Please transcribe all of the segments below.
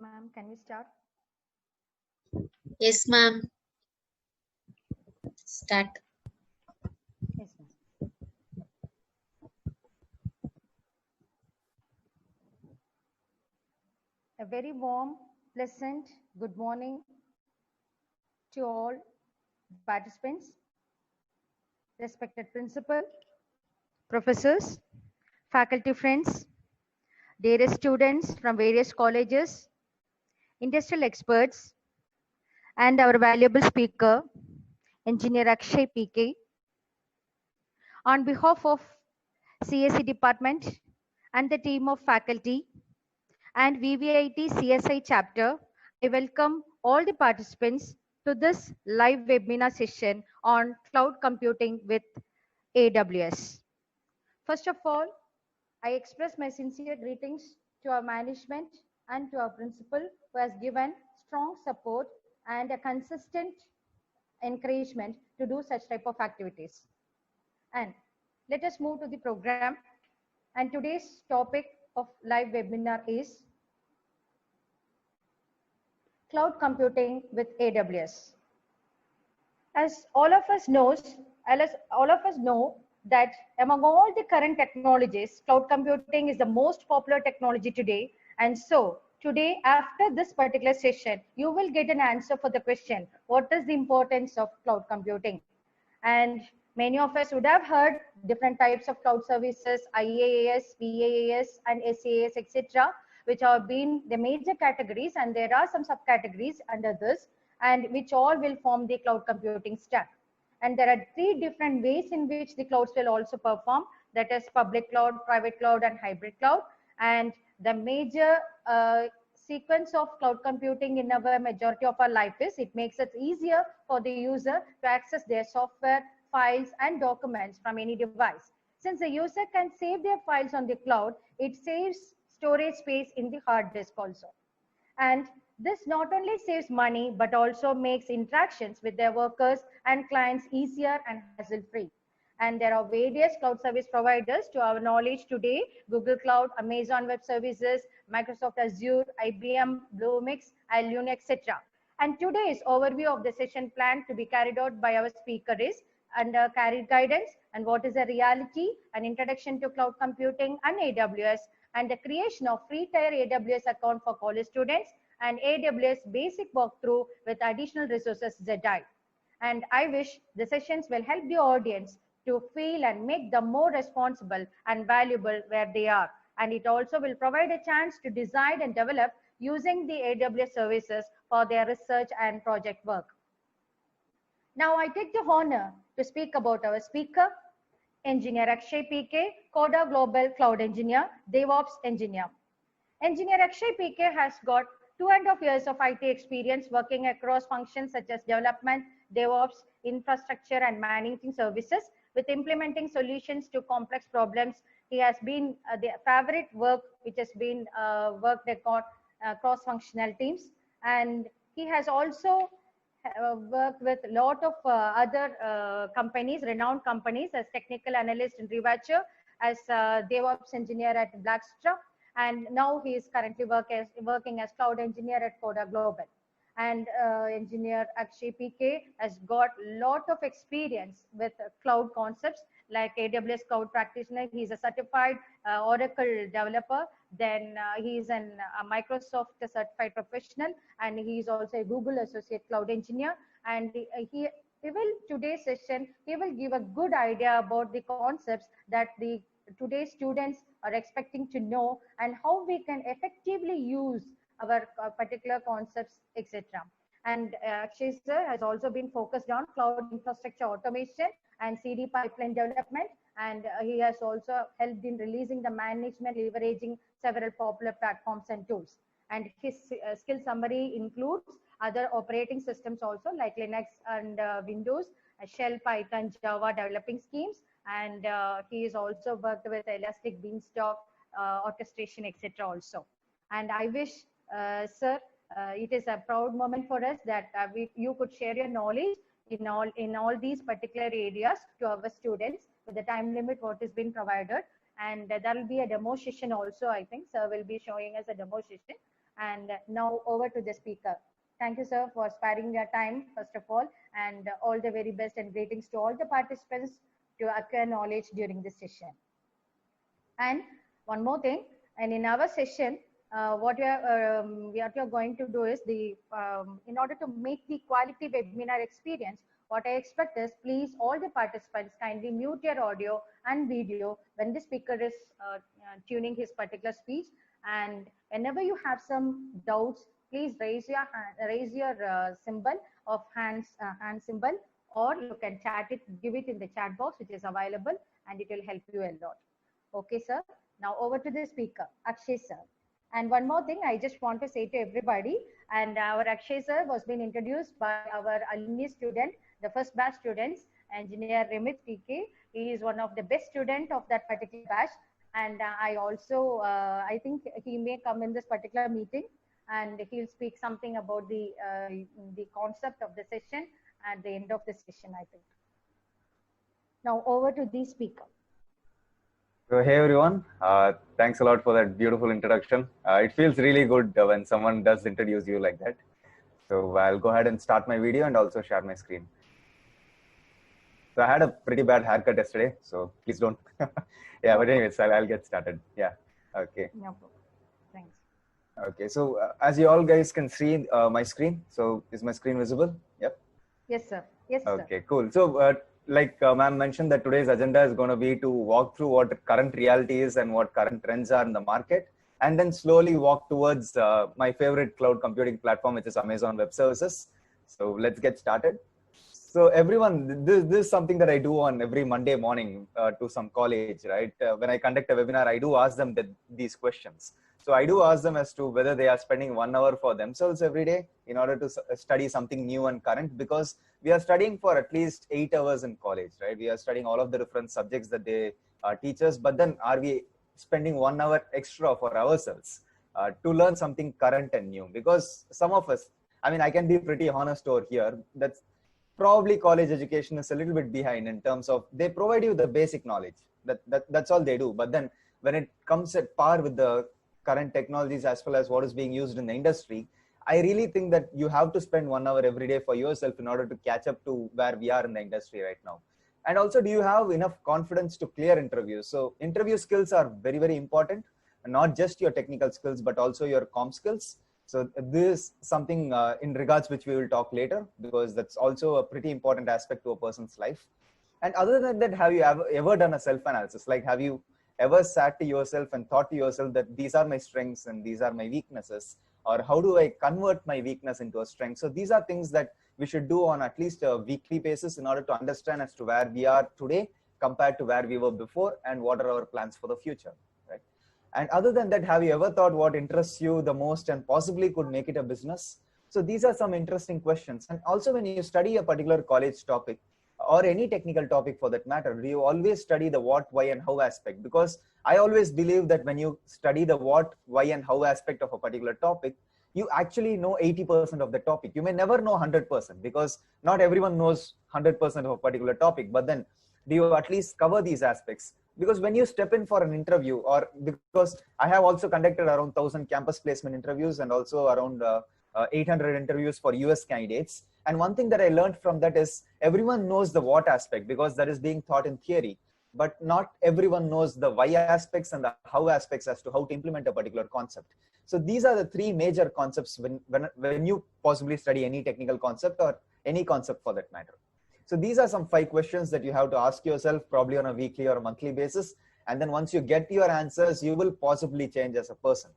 Ma'am, can we start? Yes, ma'am. Start. Yes, ma'am. A very warm, pleasant good morning to all participants, respected principal, professors, faculty friends, dearest students from various colleges, industrial experts, and our valuable speaker, Engineer Akshay P K. On behalf of CSE department and the team of faculty and VVIT CSI chapter, I welcome all the participants to this live webinar session on cloud computing with AWS. First of all, I express my sincere greetings to our management and to our principal who has given strong support and a consistent encouragement to do such type of activities. And let us move to the program. And today's topic of live webinar is cloud computing with AWS. As all of us know that among all the current technologies, cloud computing is the most popular technology today. And so today, after this particular session, you will get an answer for the question, what is the importance of cloud computing? And many of us would have heard different types of cloud services, IaaS, PaaS, and SaaS, etc., which have been the major categories, and there are some subcategories under this, and which all will form the cloud computing stack. And there are three different ways in which the clouds will also perform, that is public cloud, private cloud, and hybrid cloud. And the major sequence of cloud computing in our majority of our life is it makes it easier for the user to access their software, files, and documents from any device. Since the user can save their files on the cloud, it saves storage space in the hard disk also. And this not only saves money, but also makes interactions with their workers and clients easier and hassle-free. And there are various cloud service providers to our knowledge today: Google Cloud, Amazon Web Services, Microsoft Azure, IBM, Bluemix, Alune, etc. And today's overview of the session plan to be carried out by our speaker is under career guidance and what is a reality, an introduction to cloud computing and AWS, and the creation of free tier AWS account for college students, and AWS basic walkthrough with additional resources ZI. And I wish the sessions will help the audience to feel and make them more responsible and valuable where they are. And it also will provide a chance to design and develop using the AWS services for their research and project work. Now I take the honor to speak about our speaker, Engineer Akshay P K, CODA Global Cloud Engineer, DEVOPS Engineer. Engineer Akshay P K has got 2.5 years of IT experience working across functions such as development, DevOps, infrastructure, and managing services with implementing solutions to complex problems. He has been the favorite work which has been worked across cross-functional teams, and he has also worked with a lot of other companies, renowned companies, as technical analyst in Revacher, as DevOps engineer at Blackstra, and now he is currently working as cloud engineer at CODA Global. And engineer Akshay P K has got a lot of experience with cloud concepts like AWS cloud practitioner. He is a certified Oracle developer. Then he is a Microsoft certified professional, and he is also a Google associate cloud engineer. And he will today's session, he will give a good idea about the concepts that the today's students are expecting to know, and how we can effectively use our particular concepts, etc. And Akshay sir has also been focused on cloud infrastructure automation and CD pipeline development, and he has also helped in releasing the management leveraging several popular platforms and tools. And his skill summary includes other operating systems also like Linux and Windows, Shell, Python, Java developing schemes, and he has also worked with Elastic Beanstalk orchestration, etc. also. And I wish, sir, it is a proud moment for us that you could share your knowledge in all these particular areas to our students with the time limit what has been provided. And there will be a demo session also. I think sir will be showing us a demo session. And now over to the speaker. Thank you, sir, for sparing your time, first of all, and all the very best and greetings to all the participants to acquire knowledge during this session. And one more thing, and in our session, what we are going to do is in order to make the quality webinar experience, what I expect is please all the participants kindly mute your audio and video when the speaker is tuning his particular speech. And whenever you have some doubts, please raise your symbol of hand symbol, or you can chat it, give it in the chat box which is available, and it will help you a lot. Okay, sir. Now over to the speaker, Akshay sir. And one more thing I just want to say to everybody, and our Akshay sir was being introduced by our alumni student, the first batch students, engineer P K. He is one of the best student of that particular batch. And I also, I think he may come in this particular meeting, and he'll speak something about the concept of the session at the end of the session, I think. Now over to the speaker. So hey everyone, thanks a lot for that beautiful introduction. It feels really good when someone does introduce you like that. So I'll go ahead and start my video and also share my screen. So I had a pretty bad haircut yesterday, so please don't. Yeah, but anyways, I'll get started. Yeah, okay. No problem. Thanks. Okay, so as you all guys can see my screen, so is my screen visible? Yep. Yes, sir. Yes, sir. Okay, cool. So like ma'am mentioned, that today's agenda is going to be to walk through what the current reality is and what current trends are in the market, and then slowly walk towards my favorite cloud computing platform, which is Amazon Web Services. So let's get started. So everyone, this is something that I do on every Monday morning to some college, right? When I conduct a webinar, I do ask them these questions. So I do ask them as to whether they are spending 1 hour for themselves every day in order to study something new and current, because we are studying for at least 8 hours in college, right? We are studying all of the different subjects that they teach us, but then are we spending 1 hour extra for ourselves to learn something current and new? Because some of us, I mean, I can be pretty honest over here, that's probably college education is a little bit behind in terms of they provide you the basic knowledge. That's all they do. But then when it comes at par with the current technologies as well as what is being used in the industry, I really think that you have to spend 1 hour every day for yourself in order to catch up to where we are in the industry right now. And also, do you have enough confidence to clear interviews? So interview skills are very, very important, and not just your technical skills, but also your comm skills. So this is something in regards which we will talk later, because that's also a pretty important aspect to a person's life. And other than that, have you ever done a self-analysis? Like, have you ever sat to yourself and thought to yourself that these are my strengths and these are my weaknesses? Or how do I convert my weakness into a strength? So these are things that we should do on at least a weekly basis in order to understand as to where we are today compared to where we were before and what are our plans for the future. And other than that, have you ever thought what interests you the most and possibly could make it a business? So these are some interesting questions. And also, when you study a particular college topic or any technical topic for that matter, do you always study the what, why, and how aspect? Because I always believe that when you study the what, why, and how aspect of a particular topic, you actually know 80% of the topic. You may never know 100% because not everyone knows 100% of a particular topic, but then do you at least cover these aspects? Because when you step in for an interview, or because I have also conducted around 1,000 campus placement interviews and also around 800 interviews for US candidates. And one thing that I learned from that is everyone knows the what aspect because that is being taught in theory, but not everyone knows the why aspects and the how aspects as to how to implement a particular concept. So these are the three major concepts when you possibly study any technical concept or any concept for that matter. So these are some 5 questions that you have to ask yourself probably on a weekly or a monthly basis. And then once you get your answers, you will possibly change as a person.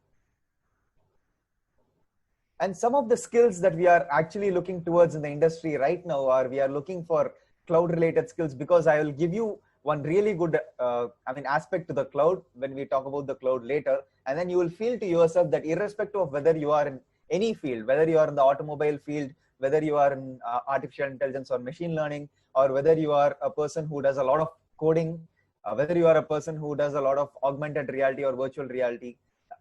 And some of the skills that we are actually looking towards in the industry right now are we are looking for cloud related skills, because I will give you one really good aspect to the cloud when we talk about the cloud later. And then you will feel to yourself that irrespective of whether you are in any field, whether you are in the automobile field, whether you are in artificial intelligence or machine learning, or whether you are a person who does a lot of coding, whether you are a person who does a lot of augmented reality or virtual reality,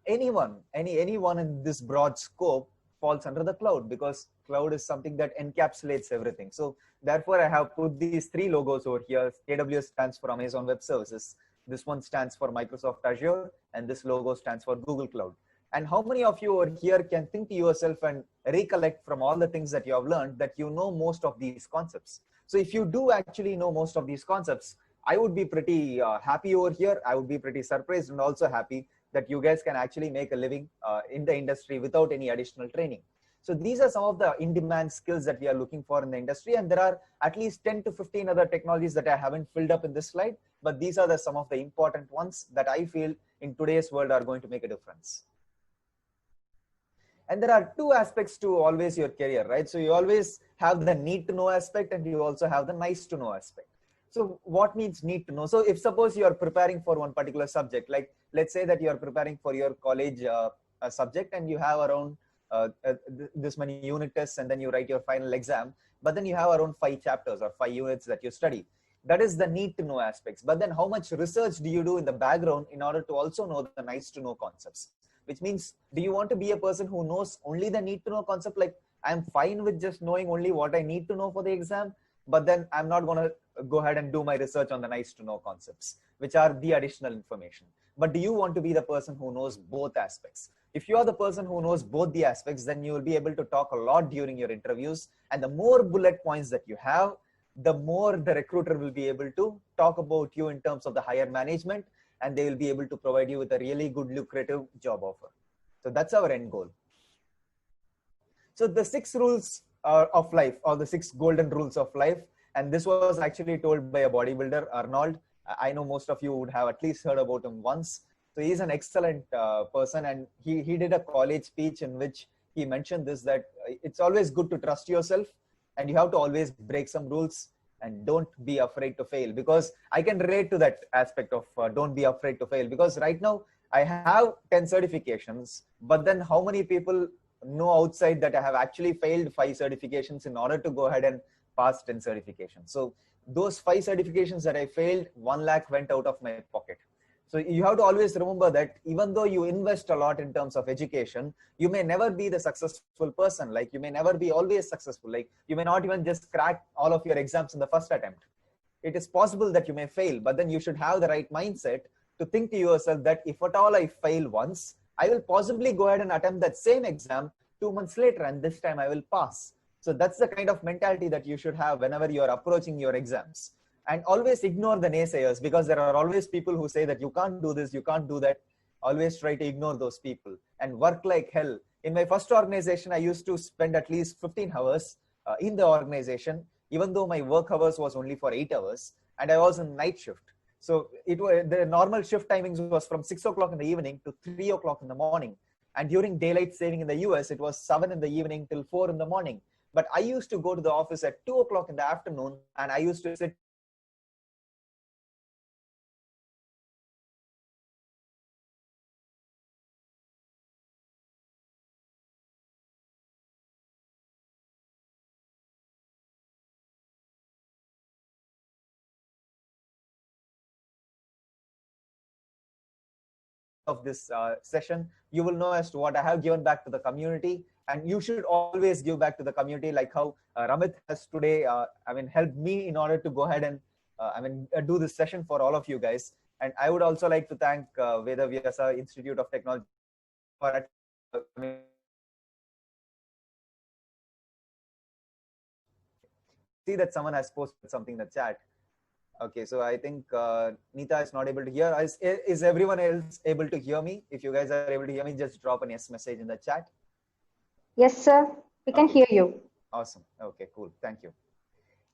anyone in this broad scope falls under the cloud, because cloud is something that encapsulates everything. So therefore, I have put these 3 logos over here. AWS stands for Amazon Web Services. This one stands for Microsoft Azure, and this logo stands for Google Cloud. And how many of you over here can think to yourself and recollect from all the things that you have learned that you know most of these concepts? So if you do actually know most of these concepts, I would be pretty happy over here. I would be pretty surprised and also happy that you guys can actually make a living in the industry without any additional training. So these are some of the in-demand skills that we are looking for in the industry. And there are at least 10 to 15 other technologies that I haven't filled up in this slide, but these are some of the important ones that I feel in today's world are going to make a difference. And there are two aspects to always your career, right? So you always have the need to know aspect and you also have the nice to know aspect. So what means need to know? So if suppose you are preparing for one particular subject, like let's say that you are preparing for your college subject and you have around this many unit tests and then you write your final exam, but then you have around 5 chapters or 5 units that you study. That is the need to know aspects. But then how much research do you do in the background in order to also know the nice to know concepts? Which means, do you want to be a person who knows only the need to know concept? Like I'm fine with just knowing only what I need to know for the exam, but then I'm not going to go ahead and do my research on the nice to know concepts, which are the additional information. But do you want to be the person who knows both aspects? If you are the person who knows both the aspects, then you will be able to talk a lot during your interviews. And the more bullet points that you have, the more the recruiter will be able to talk about you in terms of the higher management, and they will be able to provide you with a really good lucrative job offer. So that's our end goal. So the 6 rules of life, or the 6 golden rules of life, and this was actually told by a bodybuilder, Arnold. I know most of you would have at least heard about him once. So he's an excellent person, and he did a college speech in which he mentioned this, that it's always good to trust yourself and you have to always break some rules and don't be afraid to fail. Because I can relate to that aspect of don't be afraid to fail, because right now I have 10 certifications, but then how many people know outside that I have actually failed 5 certifications in order to go ahead and pass 10 certifications. So those 5 certifications that I failed, 1 lakh went out of my pocket. So you have to always remember that even though you invest a lot in terms of education, you may never be the successful person. Like you may never be always successful. Like you may not even just crack all of your exams in the first attempt. It is possible that you may fail, but then you should have the right mindset to think to yourself that if at all I fail once, I will possibly go ahead and attempt that same exam 2 months later, and this time I will pass. So that's the kind of mentality that you should have whenever you are approaching your exams. And always ignore the naysayers, because there are always people who say that you can't do this, you can't do that. Always try to ignore those people and work like hell. In my first organization, I used to spend at least 15 hours in the organization, even though my work hours was only for 8 hours, and I was in night shift. So it was, the normal shift timings was from 6 o'clock in the evening to 3 o'clock in the morning. And during daylight saving in the US, it was 7 in the evening till 4 in the morning. But I used to go to the office at 2 o'clock in the afternoon, and I used to sit of this session, you will know as to what I have given back to the community, and you should always give back to the community, like how Ramit has today, helped me in order to go ahead and do this session for all of you guys. And I would also like to thank Vedavyasa Institute of Technology for see that someone has posted something in the chat. Okay, so I think Neeta is not able to hear. Is everyone else able to hear me? If you guys are able to hear me, just drop an yes message in the chat. Yes, sir. We can hear you. Awesome. Okay, cool. Thank you.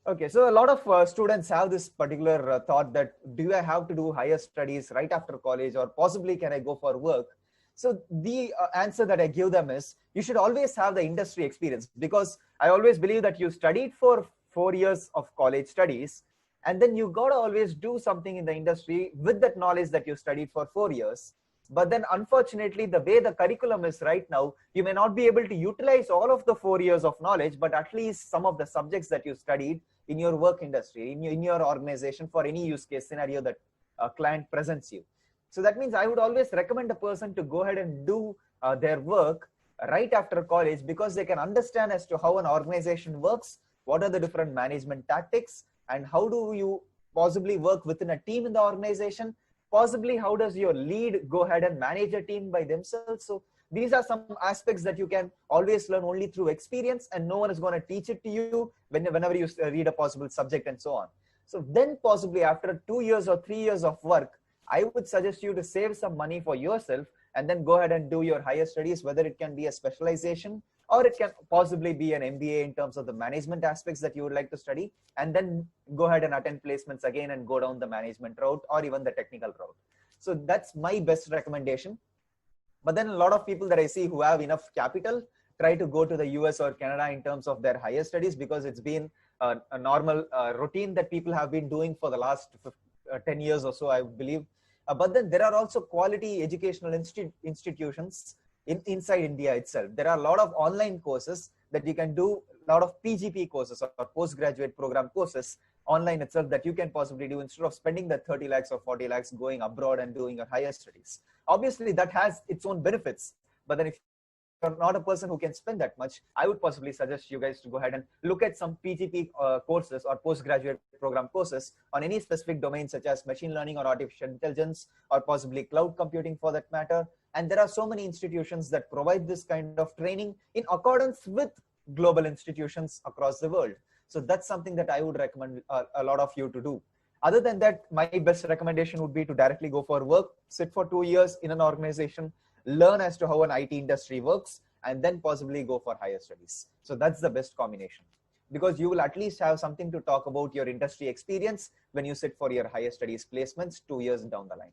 Okay, so a lot of students have this particular thought that, do I have to do higher studies right after college, or possibly can I go for work? So the answer that I give them is, you should always have the industry experience, because I always believe that you studied for 4 years of college studies, and then you got to always do something in the industry with that knowledge that you studied for 4 years. But then unfortunately, the way the curriculum is right now, you may not be able to utilize all of the 4 years of knowledge, but at least some of the subjects that you studied in your work industry, in your organization, for any use case scenario that a client presents you. So that means I would always recommend a person to go ahead and do their work right after college, because they can understand as to how an organization works, what are the different management tactics, and how do you possibly work within a team in the organization. Possibly, how does your lead go ahead and manage a team by themselves? So These are some aspects that you can always learn only through experience, and no one is going to teach it to you whenever you read a possible subject and so on. So then possibly after 2 years or 3 years of work, I would suggest you to save some money for yourself and then go ahead and do your higher studies, whether it can be a specialization or it can possibly be an MBA in terms of the management aspects that you would like to study, and then go ahead and attend placements again and go down the management route or even the technical route. So that's my best recommendation. But then a lot of people that I see who have enough capital try to go to the US or Canada in terms of their higher studies, because it's been a normal routine that people have been doing for the last 10 years or so, I believe. But then there are also quality educational institutions inside India itself. There are a lot of online courses that you can do, a lot of PGP courses or postgraduate program courses online itself that you can possibly do instead of spending the 30 lakhs or 40 lakhs going abroad and doing your higher studies. Obviously that has its own benefits, but then if you're not a person who can spend that much, I would possibly suggest you guys to go ahead and look at some PGP courses or postgraduate program courses on any specific domain, such as machine learning or artificial intelligence, or possibly cloud computing for that matter. And there are so many institutions that provide this kind of training in accordance with global institutions across the world. So that's something that I would recommend a lot of you to do. Other than that, my best recommendation would be to directly go for work, sit for 2 years in an organization, learn as to how an IT industry works, and then possibly go for higher studies. So that's the best combination, because you will at least have something to talk about your industry experience when you sit for your higher studies placements 2 years down the line.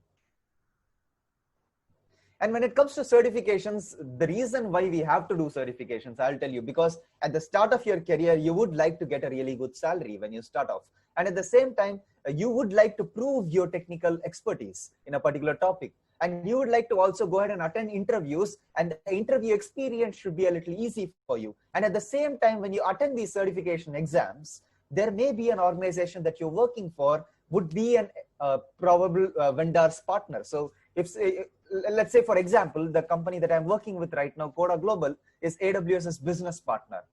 And when it comes to certifications, the reason why we have to do certifications, I'll tell you, because at the start of your career, you would like to get a really good salary when you start off. And at the same time, you would like to prove your technical expertise in a particular topic. And you would like to also go ahead and attend interviews, and the interview experience should be a little easy for you. And at the same time, when you attend these certification exams, there may be an organization that you're working for would be an probable vendor's partner. So if, let's say, for example, the company that I'm working with right now, CODA Global, is AWS's business partner.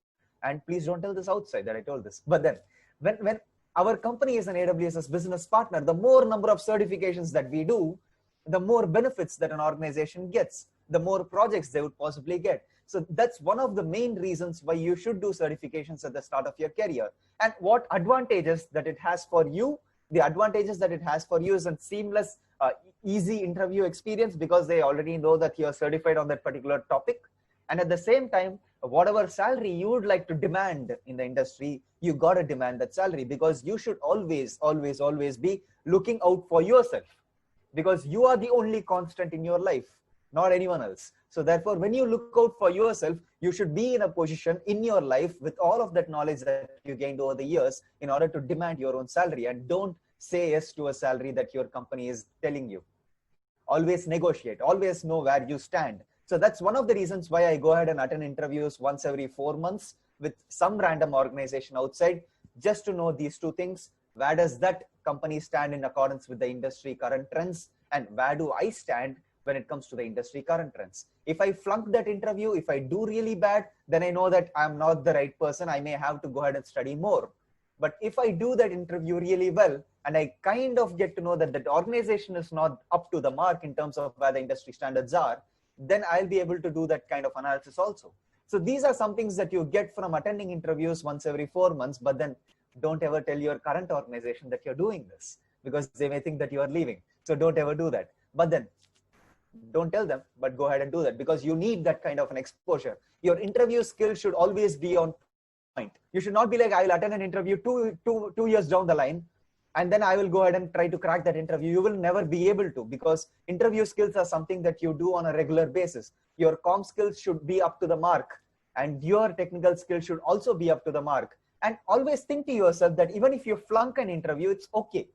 And please don't tell this outside that I told this. But then when our company is an AWS's business partner, the more number of certifications that we do, the more benefits that an organization gets, the more projects they would possibly get. So that's one of the main reasons why you should do certifications at the start of your career. And what advantages that it has for you? The advantages that it has for you is a seamless, easy interview experience, because they already know that you're certified on that particular topic. And at the same time, whatever salary you would like to demand in the industry, you got to demand that salary, because you should always, always, always be looking out for yourself, because you are the only constant in your life, not anyone else. So therefore, when you look out for yourself, you should be in a position in your life with all of that knowledge that you gained over the years in order to demand your own salary, and don't say yes to a salary that your company is telling you. Always negotiate, always know where you stand. So that's one of the reasons why I go ahead and attend interviews once every 4 months with some random organization outside, just to know these two things. Where does that company stand in accordance with the industry current trends, and where do I stand when it comes to the industry current trends? If I flunk that interview, if I do really bad, then I know that I'm not the right person. I may have to go ahead and study more. But if I do that interview really well, and I kind of get to know that the organization is not up to the mark in terms of where the industry standards are, then I'll be able to do that kind of analysis also. So these are some things that you get from attending interviews once every 4 months, but then don't ever tell your current organization that you're doing this, because they may think that you are leaving. So don't ever do that. But then don't tell them, but go ahead and do that, because you need that kind of an exposure. Your interview skills should always be on point. You should not be like, I will attend an interview two years down the line, and then I will go ahead and try to crack that interview. You will never be able to, because interview skills are something that you do on a regular basis. Your comm skills should be up to the mark, and your technical skills should also be up to the mark. And always think to yourself that even if you flunk an interview, it's okay.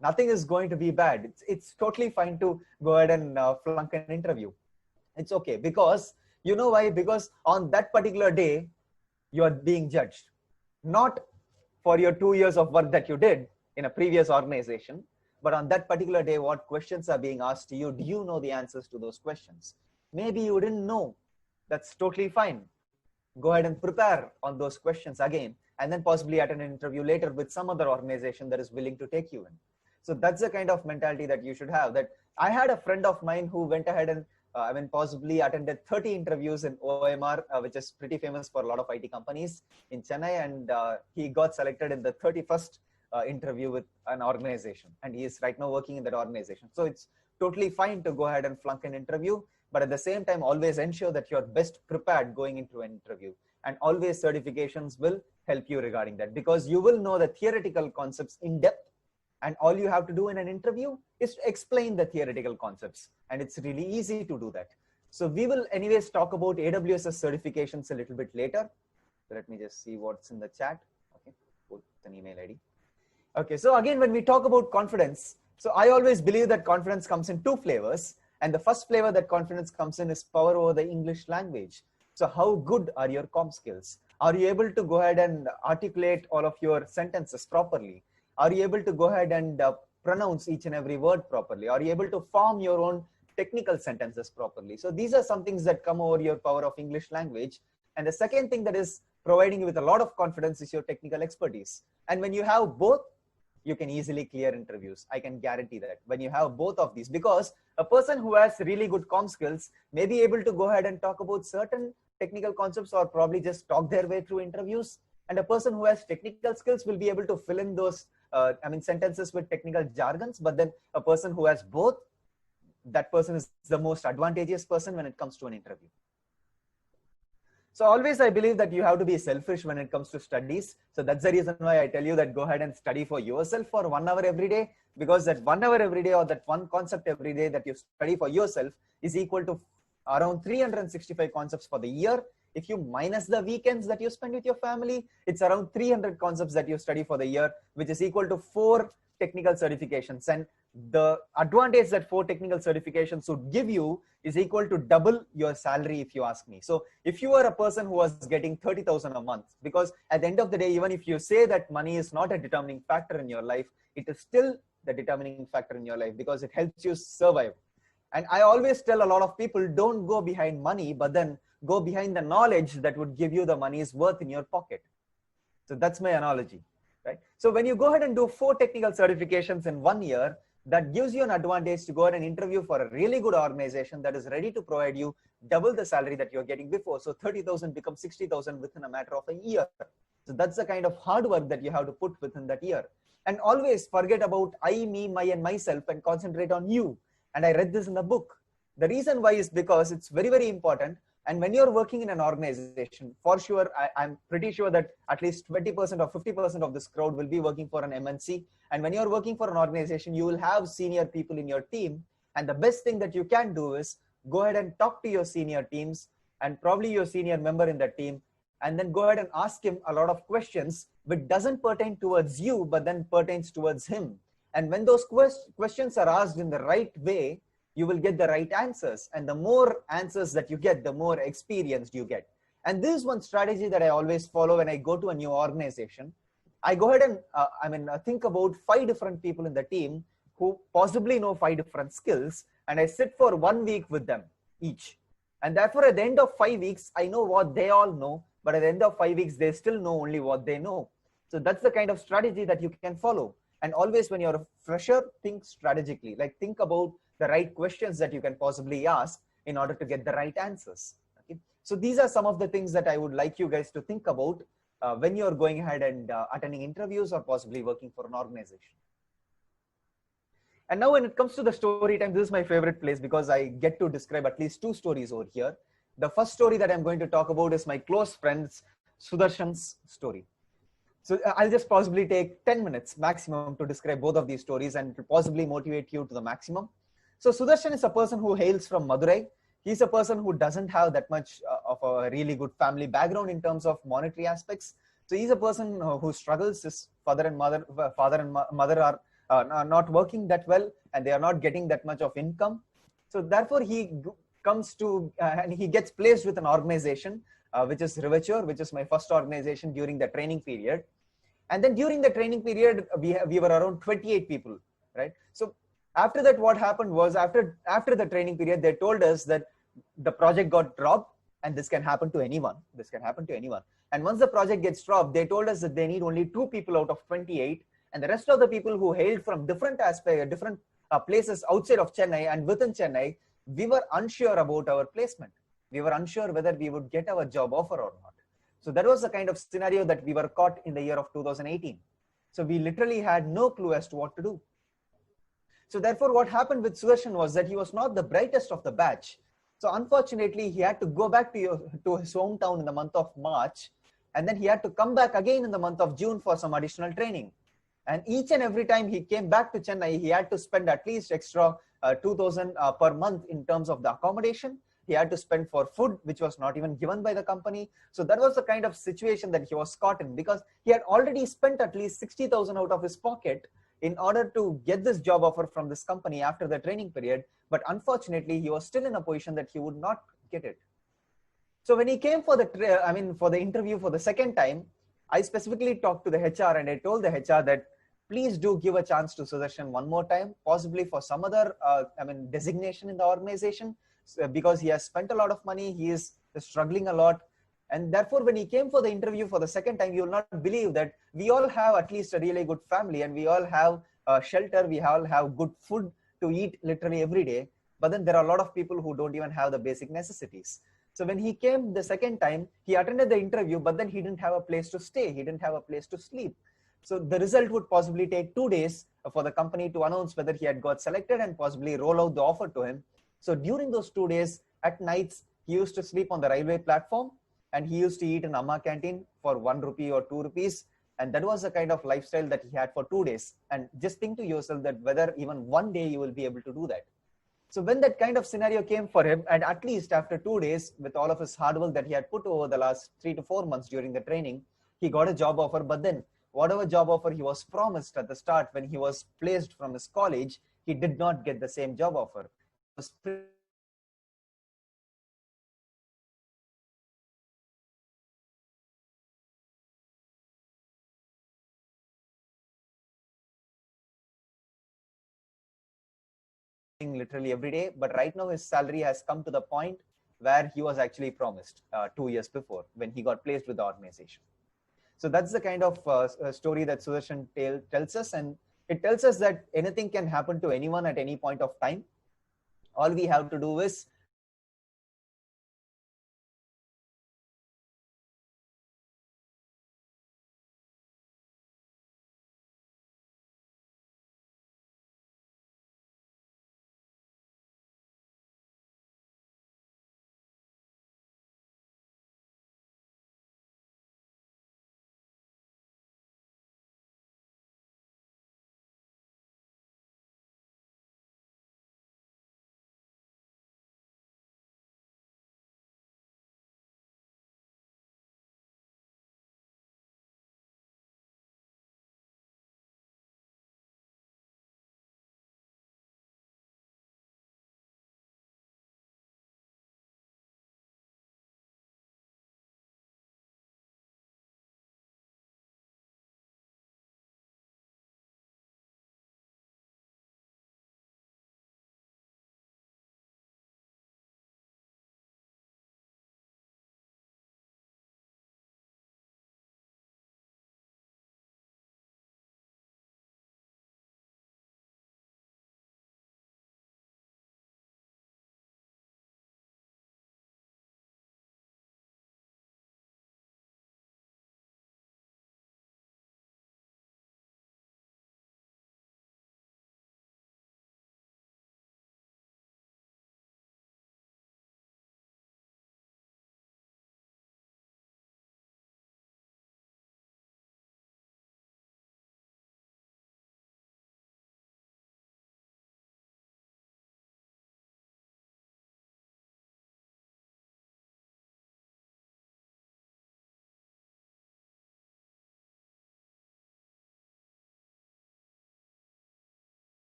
Nothing is going to be bad. It's totally fine to go ahead and flunk an interview. It's okay, because you know why? Because on that particular day, you are being judged, not for your 2 years of work that you did in a previous organization, but on that particular day, what questions are being asked to you? Do you know the answers to those questions? Maybe you didn't know. That's totally fine. Go ahead and prepare on those questions again, and then possibly attend an interview later with some other organization that is willing to take you in. So that's the kind of mentality that you should have. That I had a friend of mine who went ahead and possibly attended 30 interviews in OMR, which is pretty famous for a lot of IT companies in Chennai. And he got selected in the 31st interview with an organization. And he is right now working in that organization. So it's totally fine to go ahead and flunk an interview. But at the same time, always ensure that you're best prepared going into an interview. And always certifications will help you regarding that, because you will know the theoretical concepts in depth. And all you have to do in an interview is to explain the theoretical concepts. And it's really easy to do that. So we will anyways talk about AWS's certifications a little bit later. So let me just see what's in the chat. Okay, put an email ID. Okay, so again, when we talk about confidence, so I always believe that confidence comes in two flavors. And the first flavor that confidence comes in is power over the English language. So how good are your comm skills? Are you able to go ahead and articulate all of your sentences properly? Are you able to go ahead and pronounce each and every word properly? Are you able to form your own technical sentences properly? So these are some things that come over your power of English language. And the second thing that is providing you with a lot of confidence is your technical expertise. And when you have both, you can easily clear interviews. I can guarantee that when you have both of these, because a person who has really good comm skills may be able to go ahead and talk about certain technical concepts or probably just talk their way through interviews. And a person who has technical skills will be able to fill in those sentences with technical jargons. But then a person who has both, that person is the most advantageous person when it comes to an interview. So always I believe that you have to be selfish when it comes to studies. So that's the reason why I tell you that go ahead and study for yourself for 1 hour every day, because that 1 hour every day or that one concept every day that you study for yourself is equal to around 365 concepts for the year. If you minus the weekends that you spend with your family, it's around 300 concepts that you study for the year, which is equal to 4 technical certifications. And the advantage that 4 technical certifications would give you is equal to double your salary, if you ask me. So if you are a person who was getting 30,000 a month, because at the end of the day, even if you say that money is not a determining factor in your life, it is still the determining factor in your life because it helps you survive. And I always tell a lot of people, don't go behind money, but then go behind the knowledge that would give you the money's worth in your pocket. So that's my analogy, right? So when you go ahead and do 4 technical certifications in 1 year, that gives you an advantage to go ahead and interview for a really good organization that is ready to provide you double the salary that you're getting before. So 30,000 becomes 60,000 within a matter of a year. So that's the kind of hard work that you have to put within that year. And always forget about I, me, my, and myself and concentrate on you. And I read this in the book. The reason why is because it's very, very important. And when you're working in an organization, for sure, I'm pretty sure that at least 20% or 50% of this crowd will be working for an MNC. And when you're working for an organization, you will have senior people in your team. And the best thing that you can do is go ahead and talk to your senior teams and probably your senior member in the team. And then go ahead and ask him a lot of questions which doesn't pertain towards you, but then pertains towards him. And when those questions are asked in the right way, you will get the right answers. And the more answers that you get, the more experienced you get. And this is one strategy that I always follow when I go to a new organization. I go ahead and think about 5 different people in the team who possibly know 5 different skills. And I sit for 1 week with them each. And therefore, at the end of 5 weeks, I know what they all know. But at the end of 5 weeks, they still know only what they know. So that's the kind of strategy that you can follow. And always when you're a fresher, think strategically, like think about the right questions that you can possibly ask in order to get the right answers. Okay? So these are some of the things that I would like you guys to think about when you're going ahead and attending interviews or possibly working for an organization. And now when it comes to the story time, this is my favorite place because I get to describe at least 2 stories over here. The first story that I'm going to talk about is my close friend's Sudarshan's story. So I'll just possibly take 10 minutes maximum to describe both of these stories and to possibly motivate you to the maximum. So Sudarshan is a person who hails from Madurai. He's a person who doesn't have that much of a really good family background in terms of monetary aspects. So he's a person who struggles. His father and mother are not working that well and they are not getting that much of income. So therefore he comes to and he gets placed with an organization which is Rivature, which is my first organization during the training period. And then during the training period, we were around 28 people, right? So after that, what happened was after the training period, they told us that the project got dropped and this can happen to anyone. This can happen to anyone. And once the project gets dropped, they told us that they need only 2 people out of 28. And the rest of the people who hailed from different places outside of Chennai and within Chennai, we were unsure about our placement. We were unsure whether we would get our job offer or not. So that was the kind of scenario that we were caught in the year of 2018. So we literally had no clue as to what to do. So therefore, what happened with Sudarshan was that he was not the brightest of the batch. So unfortunately, he had to go back to his hometown in the month of March, and then he had to come back again in the month of June for some additional training. And each and every time he came back to Chennai, he had to spend at least extra 2,000 per month in terms of the accommodation. He had to spend for food, which was not even given by the company. So that was the kind of situation that he was caught in, because he had already spent at least 60,000 out of his pocket in order to get this job offer from this company after the training period. But unfortunately, he was still in a position that he would not get it. So when he came for the interview for the second time, I specifically talked to the HR and I told the HR that please do give a chance to Sudarshan one more time, possibly for some other designation in the organization, because he has spent a lot of money, he is struggling a lot. And therefore, when he came for the interview for the second time, you will not believe that we all have at least a really good family, and we all have shelter, we all have good food to eat literally every day. But then there are a lot of people who don't even have the basic necessities. So when he came the second time, he attended the interview, but then he didn't have a place to stay. He didn't have a place to sleep. So the result would possibly take 2 days for the company to announce whether he had got selected and possibly roll out the offer to him. So during those 2 days, at nights, he used to sleep on the railway platform, and he used to eat in Amma canteen for 1 rupee or 2 rupees. And that was the kind of lifestyle that he had for 2 days. And just think to yourself that whether even one day you will be able to do that. So when that kind of scenario came for him, and at least after 2 days, with all of his hard work that he had put over the last 3 to 4 months during the training, he got a job offer. But then whatever job offer he was promised at the start when he was placed from his college, he did not get the same job offer. It was literally every day, but right now his salary has come to the point where he was actually promised 2 years before when he got placed with the organization. So that's the kind of story that Sudarshan tells us, and it tells us that anything can happen to anyone at any point of time. All we have to do is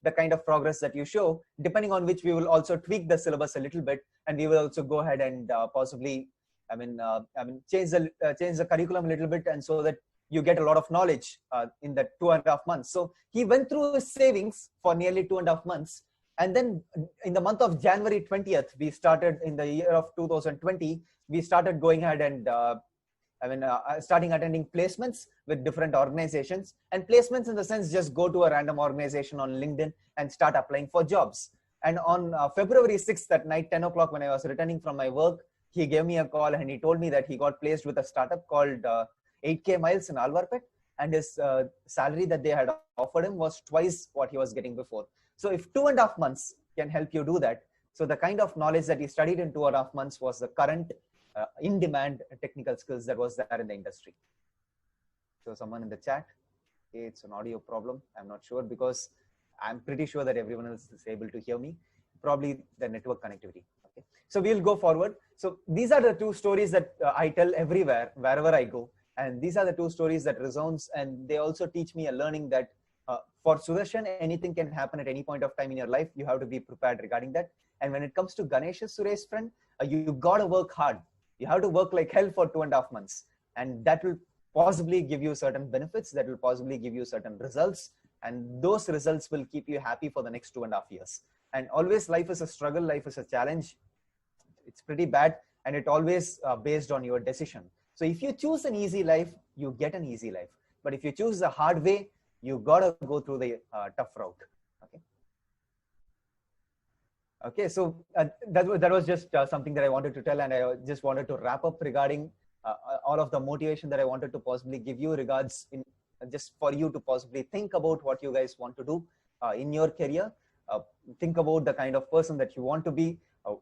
the kind of progress that you show, depending on which we will also tweak the syllabus a little bit, and we will also go ahead and possibly, change the curriculum a little bit, and so that you get a lot of knowledge in that 2.5 months. So he went through his savings for nearly 2.5 months, and then in the month of January 20th, we started in the year of 2020. We started going ahead and starting attending placements with different organizations, and placements in the sense just go to a random organization on LinkedIn and start applying for jobs. And on February 6th at night, 10 o'clock, when I was returning from my work, he gave me a call and he told me that he got placed with a startup called 8K Miles in Alvarpet, and his salary that they had offered him was twice what he was getting before. So if 2.5 months can help you do that, so the kind of knowledge that he studied in 2.5 months was the current in-demand technical skills that was there in the industry. So someone in the chat, okay, it's an audio problem. I'm not sure, because I'm pretty sure that everyone else is able to hear me. Probably the network connectivity. Okay, so we'll go forward. So these are the two stories that I tell everywhere, wherever I go. And these are the two stories that resounds, and they also teach me a learning that for Sudarshan, anything can happen at any point of time in your life. You have to be prepared regarding that. And when it comes to Ganesh's Suresh friend, you got to work hard. You have to work like hell for 2.5 months. And that will possibly give you certain benefits, that will possibly give you certain results. And those results will keep you happy for the next 2.5 years. And always life is a struggle, life is a challenge. It's pretty bad, and it always based on your decision. So if you choose an easy life, you get an easy life. But if you choose the hard way, you got to go through the tough route. Okay. Okay, so that was just something that I wanted to tell, and I just wanted to wrap up regarding all of the motivation that I wanted to possibly give you regards in just for you to possibly think about what you guys want to do in your career. Think about the kind of person that you want to be,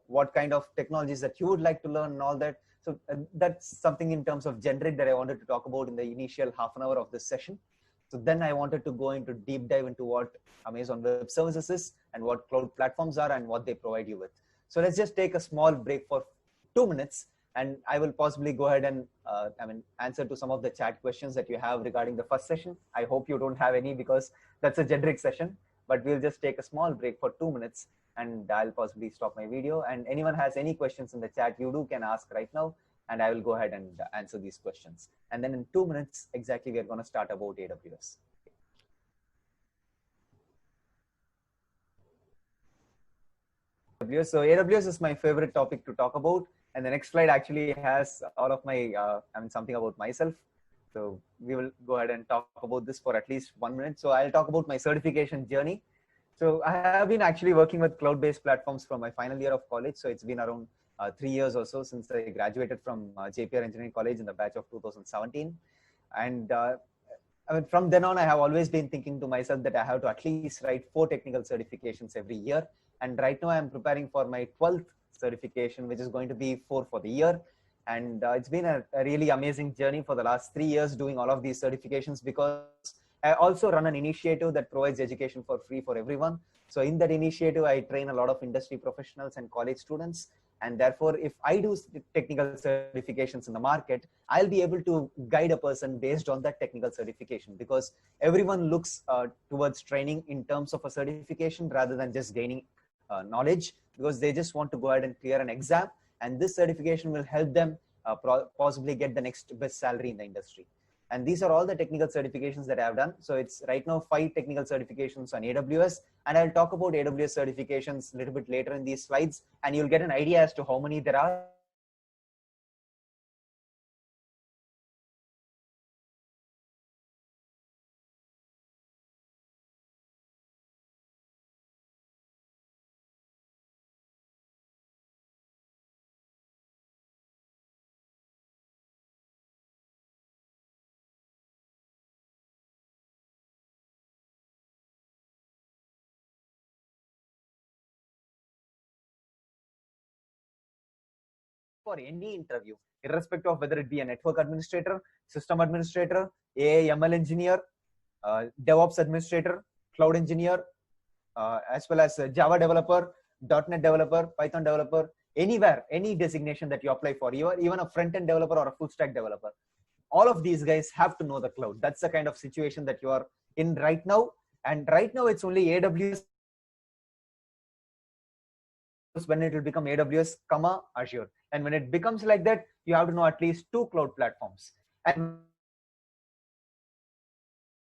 what kind of technologies that you would like to learn and all that. So that's something in terms of generic that I wanted to talk about in the initial half an hour of this session. So then I wanted to go into deep dive into what Amazon Web Services is and what cloud platforms are and what they provide you with. So let's just take a small break for 2 minutes, and I will possibly go ahead and answer to some of the chat questions that you have regarding the first session. I hope you don't have any, because that's a generic session, but we'll just take a small break for 2 minutes, and I'll possibly stop my video. And anyone has any questions in the chat, you can ask right now, and I will go ahead and answer these questions. And then in 2 minutes exactly, we are going to start about AWS. So AWS is my favorite topic to talk about, and the next slide actually has all of my something about myself. So we will go ahead and talk about this for at least 1 minute. So I'll talk about my certification journey. So I have been actually working with cloud-based platforms from my final year of college. So it's been around 3 years or so since I graduated from JPR Engineering College in the batch of 2017. And from then on, I have always been thinking to myself that I have to at least write 4 technical certifications every year. And right now I'm preparing for my 12th certification, which is going to be 4 for the year. And it's been a really amazing journey for the last 3 years doing all of these certifications, because I also run an initiative that provides education for free for everyone. So in that initiative, I train a lot of industry professionals and college students. And therefore, if I do technical certifications in the market, I'll be able to guide a person based on that technical certification, because everyone looks towards training in terms of a certification rather than just gaining knowledge, because they just want to go ahead and clear an exam. And this certification will help them possibly get the next best salary in the industry. And these are all the technical certifications that I have done. So it's right now 5 technical certifications on AWS. And I'll talk about AWS certifications a little bit later in these slides. And you'll get an idea as to how many there are. For any interview, irrespective of whether it be a network administrator, system administrator, AI ML engineer, DevOps administrator, cloud engineer, as well as Java developer, .NET developer, Python developer, anywhere, any designation that you apply for, even a front-end developer or a full stack developer, all of these guys have to know the cloud. That's the kind of situation that you are in right now. And right now it's only AWS. When it will become AWS, Azure. And when it becomes like that, you have to know at least 2 cloud platforms. And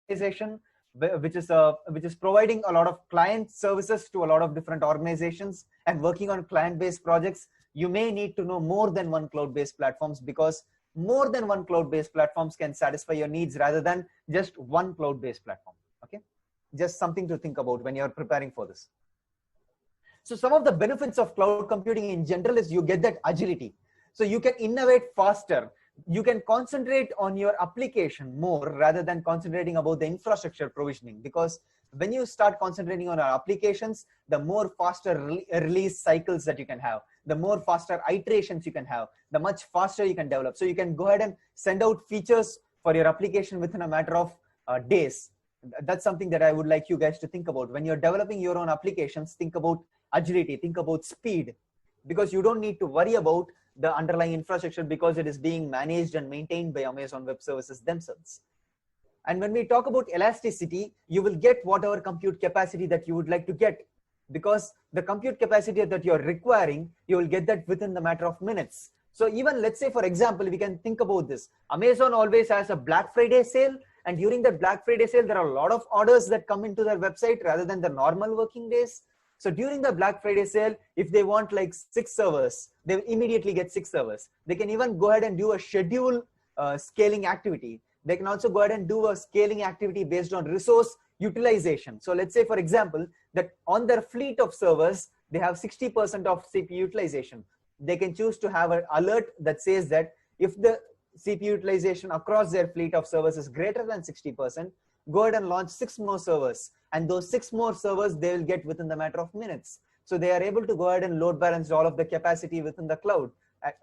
which is providing a lot of client services to a lot of different organizations and working on client-based projects, you may need to know more than 1 cloud-based platforms, because more than one cloud-based platforms can satisfy your needs rather than just one cloud-based platform. Okay, just something to think about when you're preparing for this. So some of the benefits of cloud computing in general is you get that agility. So you can innovate faster. You can concentrate on your application more rather than concentrating about the infrastructure provisioning, because when you start concentrating on our applications, the more faster release cycles that you can have, the more faster iterations you can have, the much faster you can develop. So you can go ahead and send out features for your application within a matter of days. That's something that I would like you guys to think about. When you're developing your own applications, think about agility, think about speed, because you don't need to worry about the underlying infrastructure because it is being managed and maintained by Amazon Web Services themselves. And when we talk about elasticity, you will get whatever compute capacity that you would like to get, because the compute capacity that you're requiring, you will get that within the matter of minutes. So even let's say, for example, we can think about this. Amazon always has a Black Friday sale, and during that Black Friday sale, there are a lot of orders that come into their website rather than the normal working days. So during the Black Friday sale, if they want like 6 servers, they will immediately get 6 servers. They can even go ahead and do a schedule scaling activity. They can also go ahead and do a scaling activity based on resource utilization. So let's say, for example, that on their fleet of servers, they have 60% of CPU utilization. They can choose to have an alert that says that if the CPU utilization across their fleet of servers is greater than 60%, go ahead and launch 6 more servers. And those 6 more servers, they will get within the matter of minutes. So they are able to go ahead and load balance all of the capacity within the cloud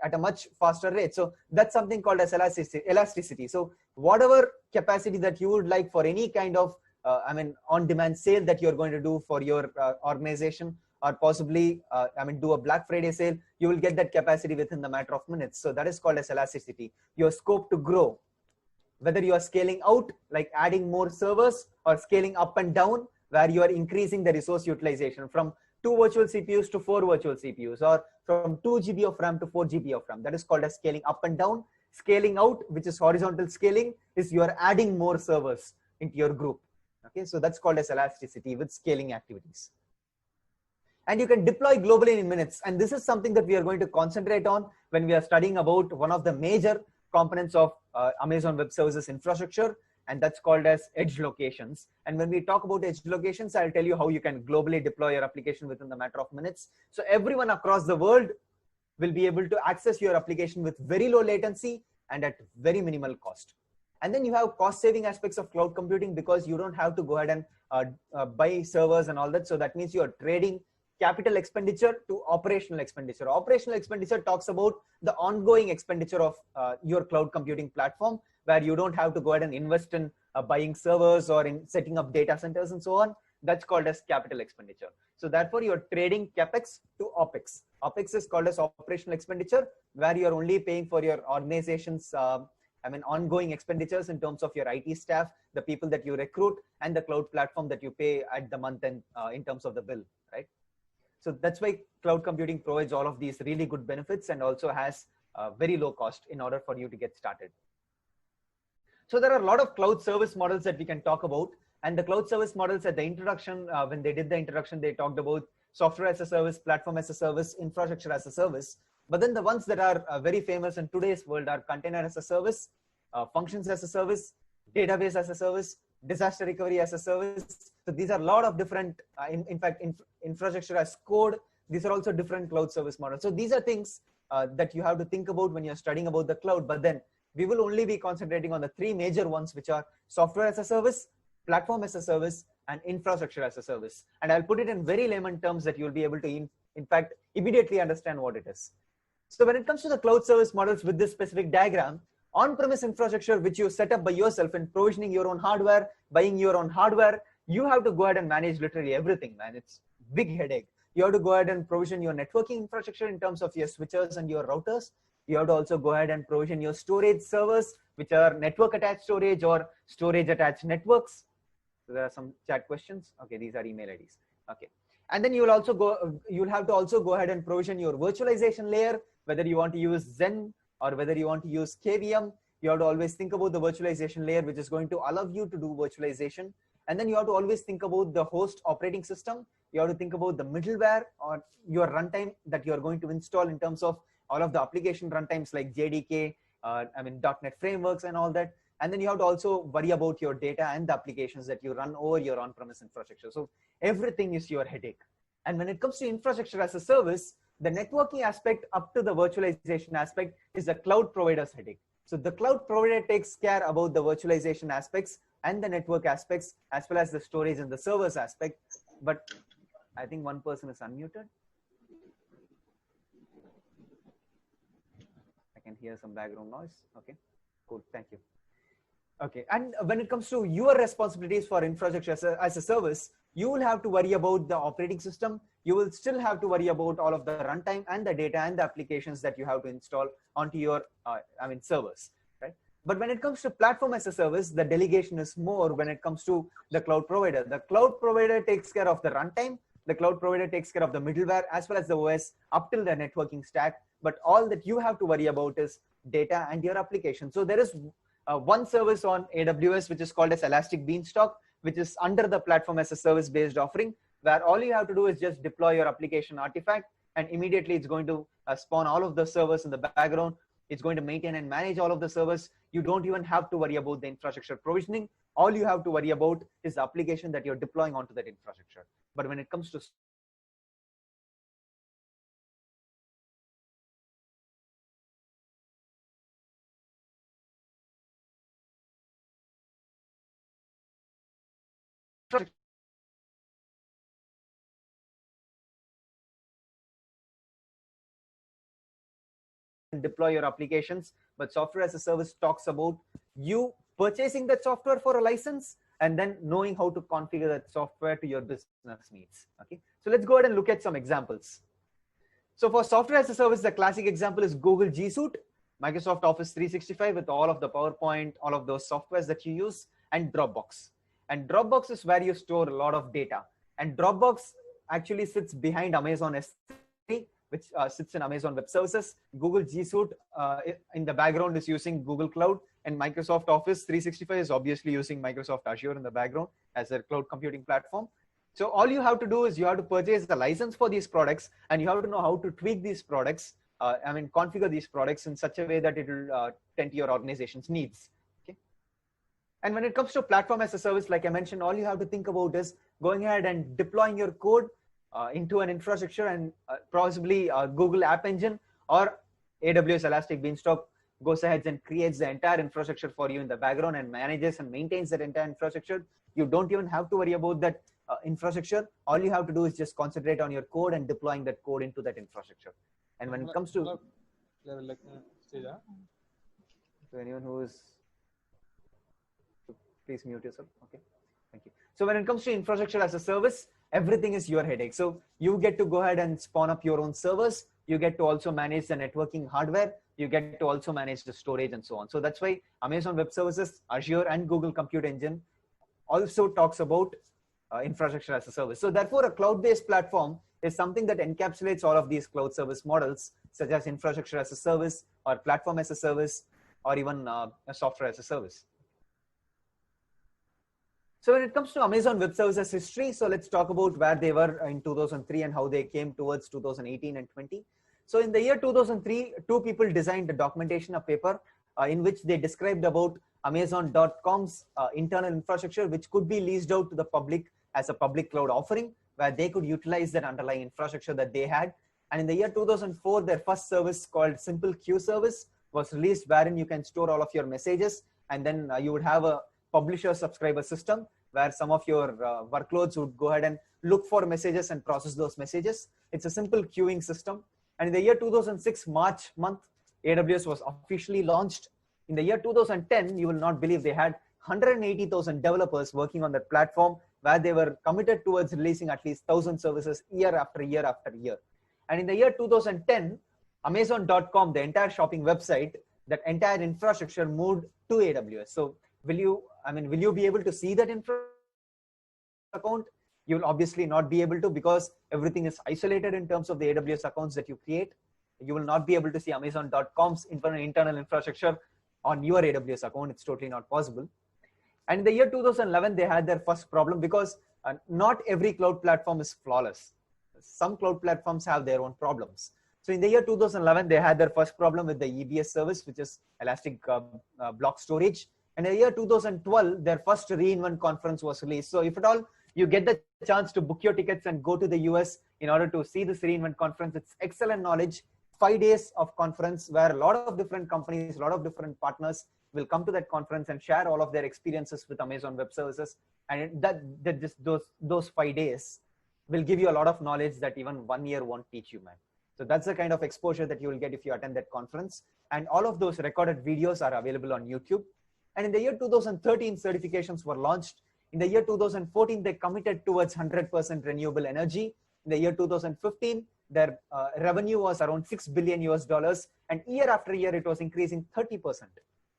at a much faster rate. So that's something called as elasticity. So whatever capacity that you would like for any kind of, on-demand sale that you're going to do for your organization, or possibly, do a Black Friday sale, you will get that capacity within the matter of minutes. So that is called as elasticity. Your scope to grow, whether you are scaling out, like adding more servers, or scaling up and down, where you are increasing the resource utilization from 2 virtual CPUs to 4 virtual CPUs, or from 2 GB of RAM to 4 GB of RAM. That is called as scaling up and down. Scaling out, which is horizontal scaling, is you are adding more servers into your group. Okay, so that's called as elasticity with scaling activities. And you can deploy globally in minutes. And this is something that we are going to concentrate on when we are studying about one of the major components of Amazon Web Services infrastructure, and that's called as edge locations. And when we talk about edge locations, I'll tell you how you can globally deploy your application within the matter of minutes. So everyone across the world will be able to access your application with very low latency and at very minimal cost. And then you have cost saving aspects of cloud computing, because you don't have to go ahead and buy servers and all that. So that means you're trading capital expenditure to operational expenditure. Operational expenditure talks about the ongoing expenditure of your cloud computing platform, where you don't have to go ahead and invest in buying servers or in setting up data centers and so on. That's called as capital expenditure. So therefore, you're trading capex to opex. Opex is called as operational expenditure, where you're only paying for your organization's ongoing expenditures in terms of your IT staff, the people that you recruit, and the cloud platform that you pay at the month end in terms of the bill, right? So that's why cloud computing provides all of these really good benefits and also has very low cost in order for you to get started. So there are a lot of cloud service models that we can talk about. And the cloud service models at the introduction, when they did the introduction, they talked about software as a service, platform as a service, infrastructure as a service. But then the ones that are very famous in today's world are container as a service, functions as a service, database as a service, disaster recovery as a service. So these are a lot of different, in fact, infrastructure as code. These are also different cloud service models. So these are things that you have to think about when you're studying about the cloud. But then we will only be concentrating on the 3 major ones, which are software as a service, platform as a service, and infrastructure as a service. And I'll put it in very layman terms that you'll be able to, in fact, immediately understand what it is. So when it comes to the cloud service models with this specific diagram, on-premise infrastructure, which you set up by yourself and provisioning your own hardware, buying your own hardware, you have to go ahead and manage literally everything, man. It's big headache. You have to go ahead and provision your networking infrastructure in terms of your switches and your routers. You have to also go ahead and provision your storage servers, which are network attached storage or storage attached networks. So there are some chat questions. Okay, these are email IDs. Okay. And then you'll have to also go ahead and provision your virtualization layer, whether you want to use Zen or whether you want to use KVM. You have to always think about the virtualization layer, which is going to allow you to do virtualization. And then you have to always think about the host operating system. You have to think about the middleware or your runtime that you are going to install in terms of all of the application runtimes like JDK, .NET frameworks and all that. And then you have to also worry about your data and the applications that you run over your on-premise infrastructure. So everything is your headache. And when it comes to infrastructure as a service, the networking aspect up to the virtualization aspect is the cloud provider's headache. So the cloud provider takes care about the virtualization aspects and the network aspects, as well as the storage and the servers aspect. But I think one person is unmuted. I can hear some background noise. Okay, cool. Thank you. Okay, and when it comes to your responsibilities for infrastructure as a service, you will have to worry about the operating system. You will still have to worry about all of the runtime and the data and the applications that you have to install onto your servers, right? But when it comes to platform as a service, the delegation is more when it comes to the cloud provider. The cloud provider takes care of the runtime. The cloud provider takes care of the middleware as well as the OS up till the networking stack. But all that you have to worry about is data and your application. So there is one service on AWS, which is called as Elastic Beanstalk, which is under the platform as a service based offering, where all you have to do is just deploy your application artifact, and immediately it's going to spawn all of the servers in the background. It's going to maintain and manage all of the servers. You don't even have to worry about the infrastructure provisioning. All you have to worry about is the application that you're deploying onto that infrastructure. But when it comes to deploy your applications, but software as a service talks about you purchasing that software for a license and then knowing how to configure that software to your business needs. Okay, so let's go ahead and look at some examples. So for software as a service, the classic example is Google G Suite, Microsoft Office 365 with all of the PowerPoint, all of those softwares that you use, and Dropbox. And Dropbox is where you store a lot of data. And Dropbox actually sits behind Amazon S3, which sits in Amazon Web Services. Google G Suite in the background is using Google Cloud, and Microsoft Office 365 is obviously using Microsoft Azure in the background as their cloud computing platform. So all you have to do is you have to purchase the license for these products, and you have to know how to tweak these products, configure these products in such a way that it will tend to your organization's needs. Okay. And when it comes to platform as a service, like I mentioned, all you have to think about is going ahead and deploying your code into an infrastructure, and possibly Google App Engine or AWS Elastic Beanstalk goes ahead and creates the entire infrastructure for you in the background and manages and maintains that entire infrastructure. You don't even have to worry about that infrastructure. All you have to do is just concentrate on your code and deploying that code into that infrastructure. And when it comes to anyone who is, please mute yourself. Okay, thank you. So when it comes to infrastructure as a service, everything is your headache. So you get to go ahead and spawn up your own servers. You get to also manage the networking hardware. You get to also manage the storage and so on. So that's why Amazon Web Services, Azure, and Google Compute Engine also talks about infrastructure as a service. So therefore, a cloud-based platform is something that encapsulates all of these cloud service models, such as infrastructure as a service, or platform as a service, or even a software as a service. So when it comes to Amazon Web Services history, so let's talk about where they were in 2003 and how they came towards 2018 and 20. So in the year 2003, two people designed a documentation, a paper, in which they described about Amazon.com's internal infrastructure, which could be leased out to the public as a public cloud offering, where they could utilize that underlying infrastructure that they had. And in the year 2004, their first service called Simple Queue Service was released, wherein you can store all of your messages, and then you would have a publisher subscriber system where some of your workloads would go ahead and look for messages and process those messages. It's a simple queuing system. And in the year 2006, March month, AWS was officially launched. In the year 2010, you will not believe they had 180,000 developers working on that platform, where they were committed towards releasing at least 1,000 services year after year after year. And in the year 2010, Amazon.com, the entire shopping website, that entire infrastructure moved to AWS. So will you be able to see that infrastructure account? You will obviously not be able to, because everything is isolated in terms of the AWS accounts that you create. You will not be able to see Amazon.com's internal infrastructure on your AWS account. It's totally not possible. And in the year 2011, they had their first problem, because not every cloud platform is flawless. Some cloud platforms have their own problems. So in the year 2011, they had their first problem with the EBS service, which is elastic block storage. And in the year 2012, their first reInvent conference was released. So if at all you get the chance to book your tickets and go to the US in order to see this reInvent conference, it's excellent knowledge. 5 days of conference where a lot of different companies, a lot of different partners will come to that conference and share all of their experiences with Amazon Web Services. And just those 5 days will give you a lot of knowledge that even 1 year won't teach you, man. So that's the kind of exposure that you will get if you attend that conference. And all of those recorded videos are available on YouTube. And in the year 2013, certifications were launched. In the year 2014, they committed towards 100% renewable energy. In the year 2015, their revenue was around $6 billion US, and year after year, it was increasing 30%.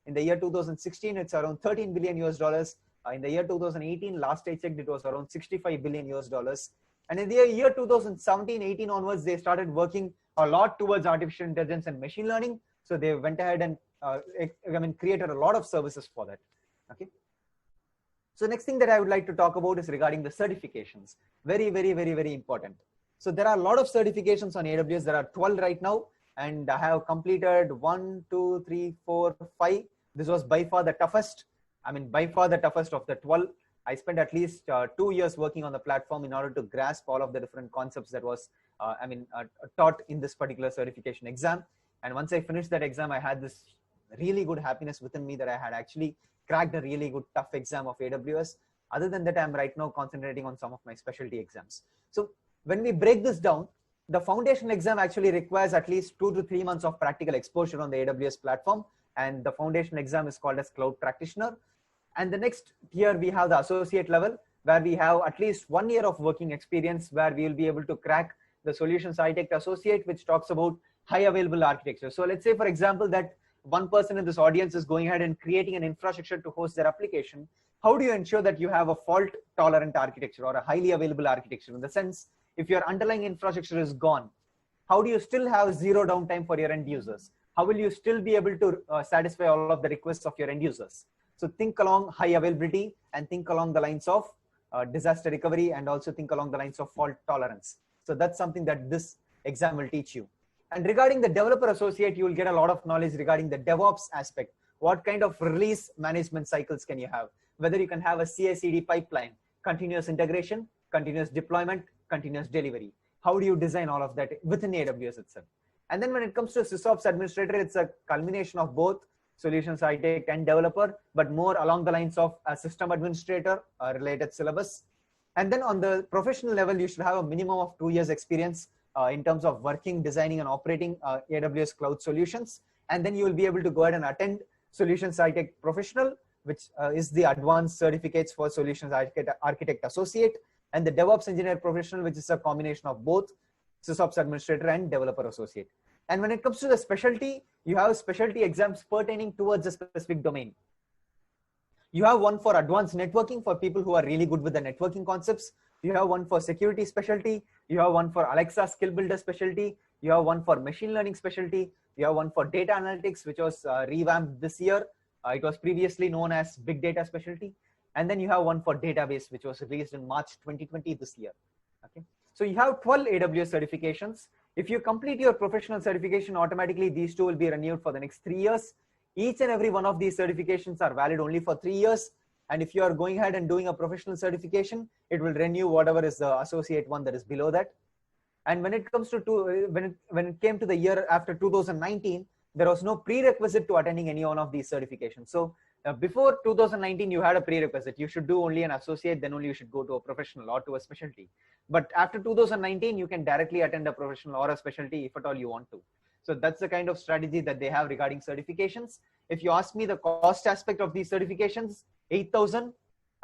In the year 2016, it's around $13 billion US. In the year 2018, last I checked, it was around $65 billion US. And in the year 2017-18 onwards, they started working a lot towards artificial intelligence and machine learning. So they went ahead and created a lot of services for that. Okay. So next thing that I would like to talk about is regarding the certifications. Very, very, very, very important. So there are a lot of certifications on AWS. There are 12 right now, and I have completed 1, 2, 3, 4, 5. This was by far the toughest. By far the toughest of the 12. I spent at least 2 years working on the platform in order to grasp all of the different concepts that was taught in this particular certification exam. And once I finished that exam, I had this really good happiness within me that I had actually cracked a really good tough exam of AWS. Other than that, I'm right now concentrating on some of my specialty exams. So when we break this down, the foundation exam actually requires at least 2 to 3 months of practical exposure on the AWS platform. And the foundation exam is called as Cloud Practitioner. And the next here we have the associate level, where we have at least 1 year of working experience, where we will be able to crack the solutions architect associate, which talks about high available architecture. So let's say, for example, that one person in this audience is going ahead and creating an infrastructure to host their application. How do you ensure that you have a fault tolerant architecture or a highly available architecture? In the sense, if your underlying infrastructure is gone, how do you still have zero downtime for your end users? How will you still be able to satisfy all of the requests of your end users? So think along high availability and think along the lines of disaster recovery, and also think along the lines of fault tolerance. So that's something that this exam will teach you. And regarding the developer associate, you will get a lot of knowledge regarding the DevOps aspect. What kind of release management cycles can you have? Whether you can have a CI/CD pipeline, continuous integration, continuous deployment, continuous delivery. How do you design all of that within AWS itself? And then when it comes to SysOps administrator, it's a culmination of both solutions architect and developer, but more along the lines of a system administrator related syllabus. And then on the professional level, you should have a minimum of 2 years experience in terms of working, designing, and operating AWS cloud solutions. And then you will be able to go ahead and attend solutions architect professional, which is the advanced certificates for solutions architect associate, and the DevOps engineer professional, which is a combination of both SysOps administrator and developer associate. And when it comes to the specialty, you have specialty exams pertaining towards a specific domain. You have one for advanced networking for people who are really good with the networking concepts. You have one for security specialty. You have one for Alexa skill builder specialty. You have one for machine learning specialty. You have one for data analytics, which was revamped this year. It was previously known as big data specialty. And then you have one for database, which was released in March 2020 this year. Okay. So you have 12 AWS certifications. If you complete your professional certification, automatically these two will be renewed for the next 3 years. Each and every one of these certifications are valid only for 3 years. And if you are going ahead and doing a professional certification, it will renew whatever is the associate one that is below that. And when it comes to when it came to the year after 2019, there was no prerequisite to attending any one of these certifications. So before 2019, you had a prerequisite. You should do only an associate, then only you should go to a professional or to a specialty. But after 2019, you can directly attend a professional or a specialty if at all you want to. So that's the kind of strategy that they have regarding certifications. If you ask me the cost aspect of these certifications, 8,000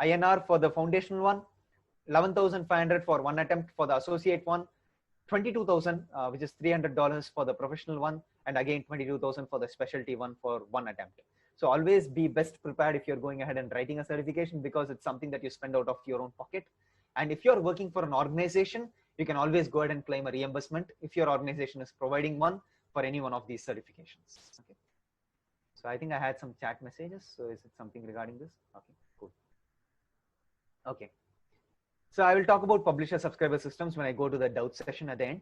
INR for the foundational one, 11,500 for one attempt for the associate one, 22,000, which is $300 for the professional one, and again 22,000 for the specialty one for one attempt. So always be best prepared if you're going ahead and writing a certification, because it's something that you spend out of your own pocket. And if you're working for an organization, you can always go ahead and claim a reimbursement if your organization is providing one for any one of these certifications. Okay. So I think I had some chat messages. So is it something regarding this? Okay, cool. Okay. So I will talk about publisher subscriber systems when I go to the doubt session at the end.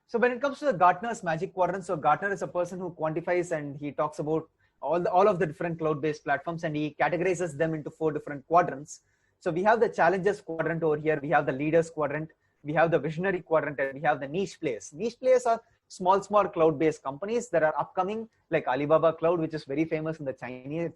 So when it comes to the Gartner's Magic Quadrant, so Gartner is a person who quantifies and he talks about all of the different cloud-based platforms, and he categorizes them into 4 different quadrants. So we have the challenges quadrant over here, we have the leaders quadrant, we have the visionary quadrant, and we have the niche players. Niche players are small cloud-based companies that are upcoming, like Alibaba Cloud, which is very famous in the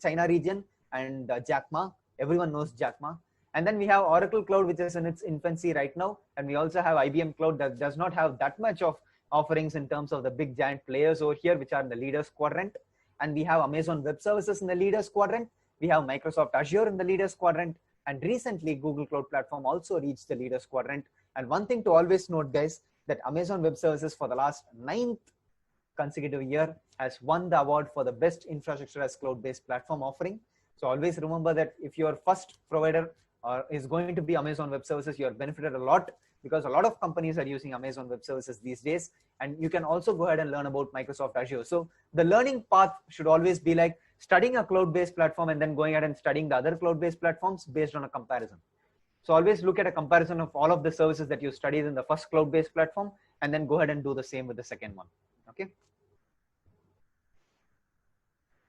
China region, and Jack Ma. Everyone knows Jack Ma. And then we have Oracle Cloud, which is in its infancy right now. And we also have IBM Cloud that does not have that much of offerings in terms of the big giant players over here, which are in the leaders quadrant. And we have Amazon Web Services in the leaders quadrant. We have Microsoft Azure in the leaders quadrant. And recently, Google Cloud Platform also reached the leaders quadrant. And one thing to always note, guys, that Amazon Web Services for the last 9th consecutive year has won the award for the best infrastructure as cloud-based platform offering. So always remember that if your first provider is going to be Amazon Web Services, you are benefited a lot, because a lot of companies are using Amazon Web Services these days. And you can also go ahead and learn about Microsoft Azure. So the learning path should always be like studying a cloud-based platform and then going ahead and studying the other cloud-based platforms based on a comparison. So always look at a comparison of all of the services that you studied in the first cloud-based platform, and then go ahead and do the same with the second one. Okay.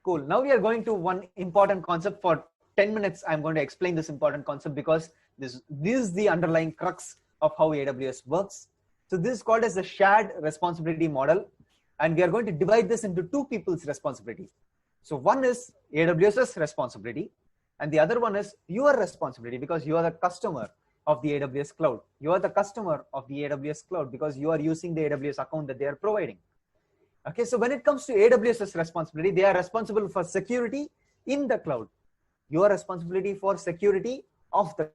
Cool. Now we are going to one important concept. For 10 minutes, I'm going to explain this important concept, because this is the underlying crux of how AWS works. So this is called as the shared responsibility model. And we are going to divide this into 2 people's responsibility. So one is AWS's responsibility, and the other one is your responsibility, because you are the customer of the AWS cloud. You are the customer of the AWS cloud because you are using the AWS account that they are providing. Okay, so when it comes to AWS's responsibility, they are responsible for security in the cloud. Your responsibility for security of the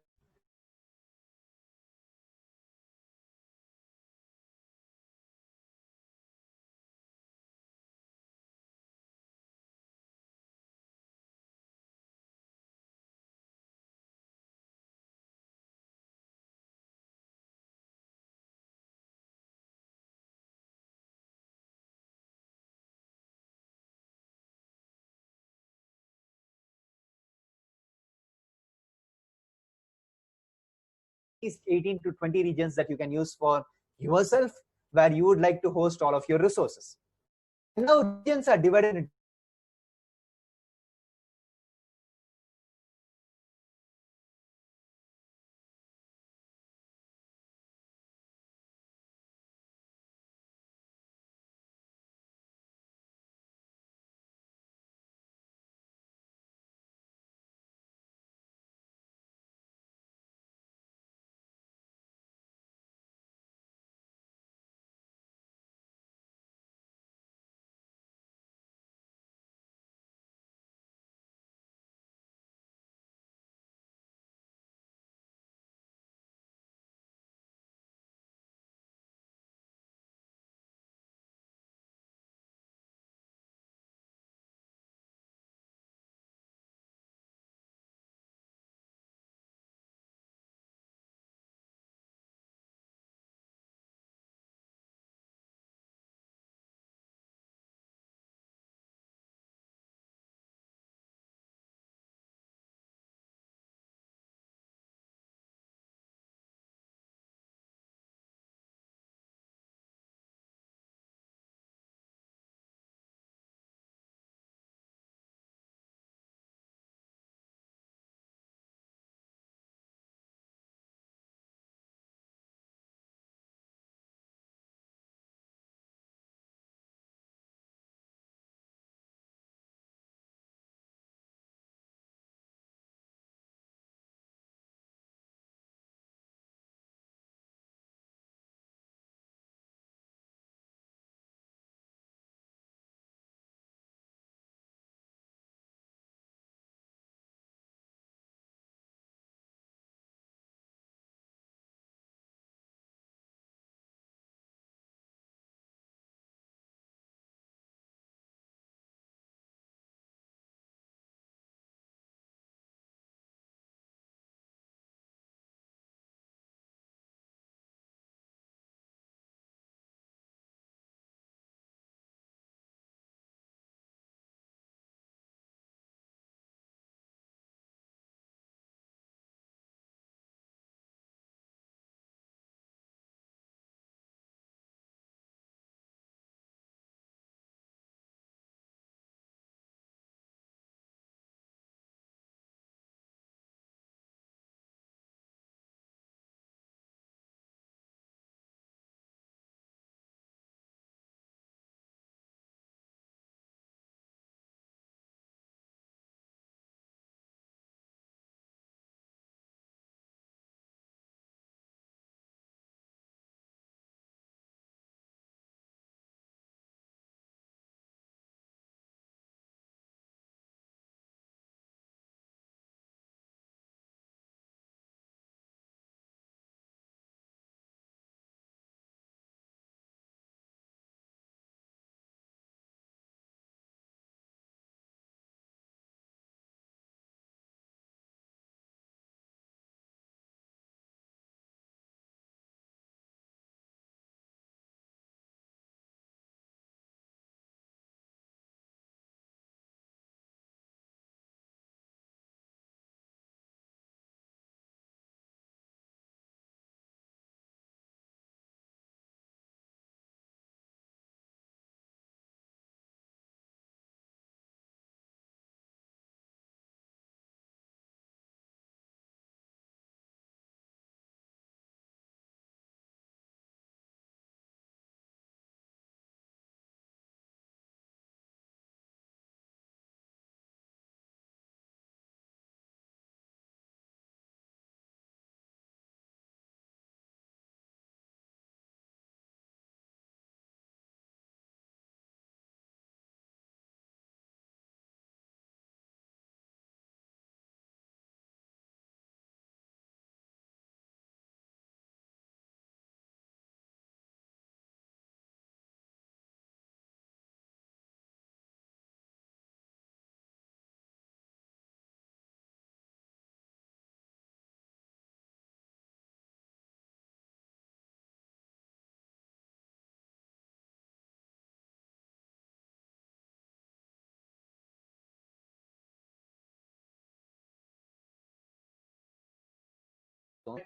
least 18 to 20 regions that you can use for yourself, where you would like to host all of your resources. Now regions are divided into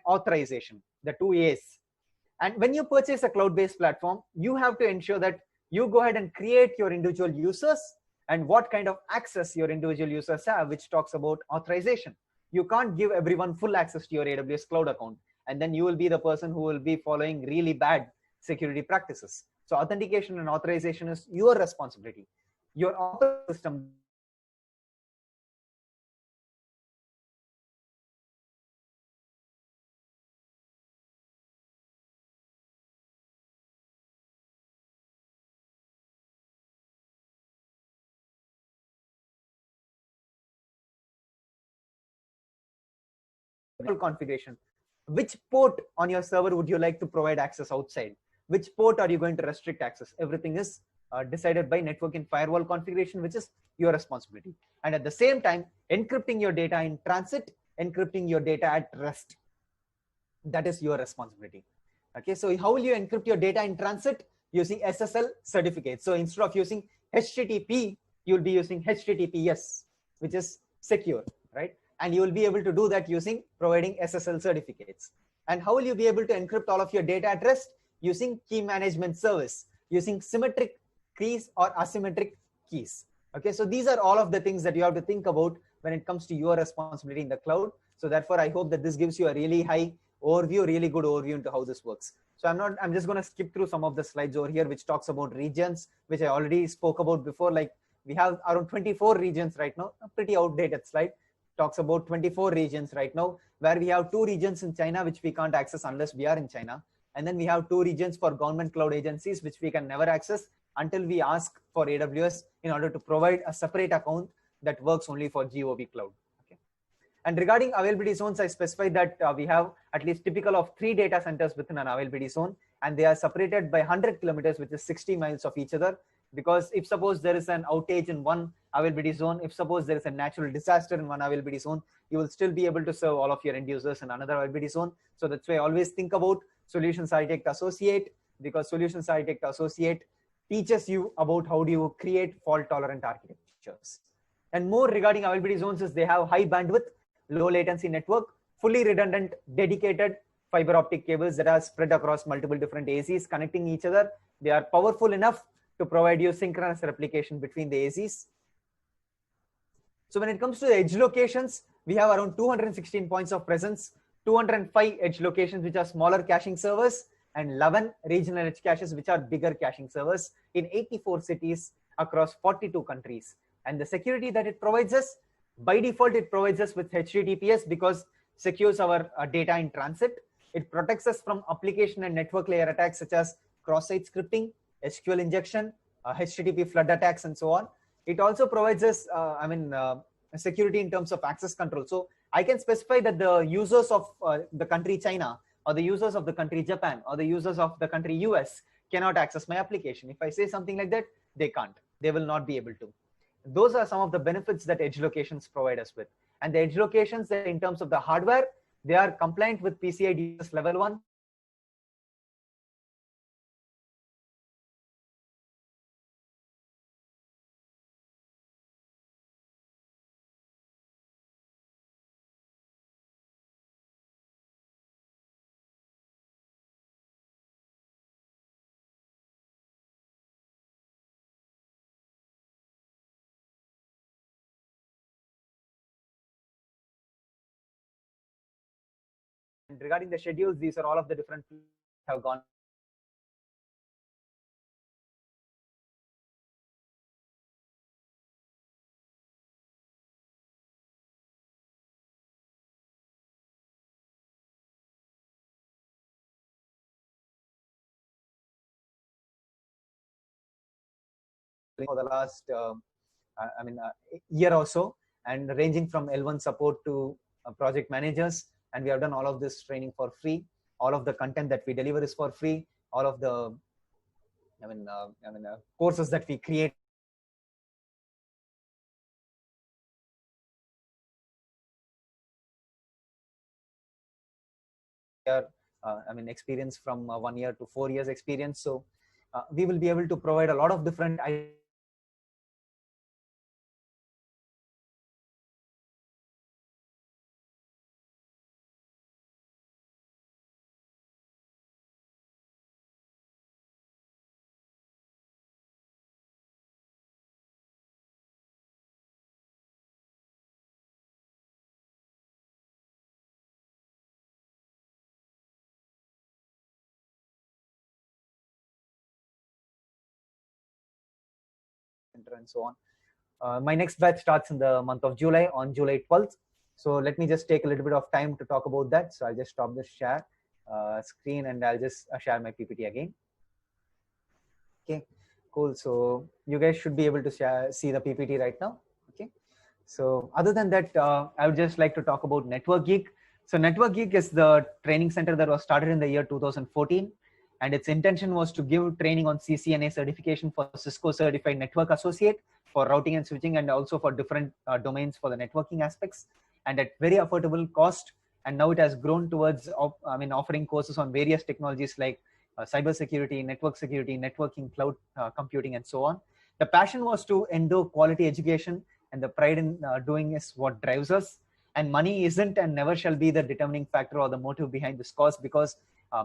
authorization, the two A's. And when you purchase a cloud-based platform, you have to ensure that you go ahead and create your individual users and what kind of access your individual users have, which talks about authorization. You can't give everyone full access to your AWS cloud account, and then you will be the person who will be following really bad security practices. So authentication and authorization is your responsibility. Your author system configuration. Which port on your server would you like to provide access outside? Which port are you going to restrict access? Everything is decided by network and firewall configuration, which is your responsibility. And at the same time, encrypting your data in transit, encrypting your data at rest. That is your responsibility. Okay, so how will you encrypt your data in transit? Using SSL certificates. So instead of using HTTP, you'll be using HTTPS, which is secure, right? And you will be able to do that using providing SSL certificates. And how will you be able to encrypt all of your data at rest? Using key management service, using symmetric keys or asymmetric keys. Okay, so these are all of the things that you have to think about when it comes to your responsibility in the cloud. So therefore, I hope that this gives you a really high overview, really good overview into how this works. So I'm just going to skip through some of the slides over here, which talks about regions, which I already spoke about before. Like we have around 24 regions right now, a pretty outdated slide. Talks about 24 regions right now, where we have 2 regions in China, which we can't access unless we are in China. And then we have 2 regions for government cloud agencies, which we can never access until we ask for AWS in order to provide a separate account that works only for GOB cloud. And regarding availability zones, I specified that we have at least typical of 3 data centers within an availability zone, and they are separated by 100 kilometers, which is 60 miles of each other. Because if suppose there is an outage in one availability zone, if suppose there is a natural disaster in one availability zone, you will still be able to serve all of your end users in another availability zone. So that's why I always think about Solutions Architect Associate, because Solutions Architect Associate teaches you about how do you create fault tolerant architectures. And more regarding availability zones is they have high bandwidth, low latency network, fully redundant, dedicated fiber optic cables that are spread across multiple different ACs connecting each other. They are powerful enough to provide you synchronous replication between the ACs. So when it comes to the edge locations, we have around 216 points of presence, 205 edge locations, which are smaller caching servers, and 11 regional edge caches, which are bigger caching servers in 84 cities across 42 countries. And the security that it provides us, by default, it provides us with HTTPS because secures our data in transit. It protects us from application and network layer attacks such as cross-site scripting, SQL injection, HTTP flood attacks, and so on. It also provides us, security in terms of access control. So I can specify that the users of the country China, or the users of the country Japan, or the users of the country US cannot access my application. If I say something like that, they can't. They will not be able to. Those are some of the benefits that edge locations provide us with. And the edge locations, in terms of the hardware, they are compliant with PCI DSS level 1. And regarding the schedules, these are all of the different have gone. For the last year or so, and ranging from L1 support to project managers, and we have done all of this training for free. All of the content that we deliver is for free. All of the courses that we create experience from 1 year to 4 years experience. So we will be able to provide a lot of different Center and so on. My next batch starts in the month of July, on July 12th. So let me just take a little bit of time to talk about that. So I'll just stop the share screen and I'll just share my PPT again. Okay, cool. So you guys should be able to see the PPT right now. Okay. So other than that, I would just like to talk about Network Geek. So Network Geek is the training center that was started in the year 2014. And its intention was to give training on CCNA certification for Cisco Certified Network Associate for routing and switching, and also for different domains for the networking aspects, and at very affordable cost. And now it has grown towards, offering courses on various technologies like cybersecurity, network security, networking, cloud computing, and so on. The passion was to endure quality education, and the pride in doing is what drives us. And money isn't and never shall be the determining factor or the motive behind this cause, because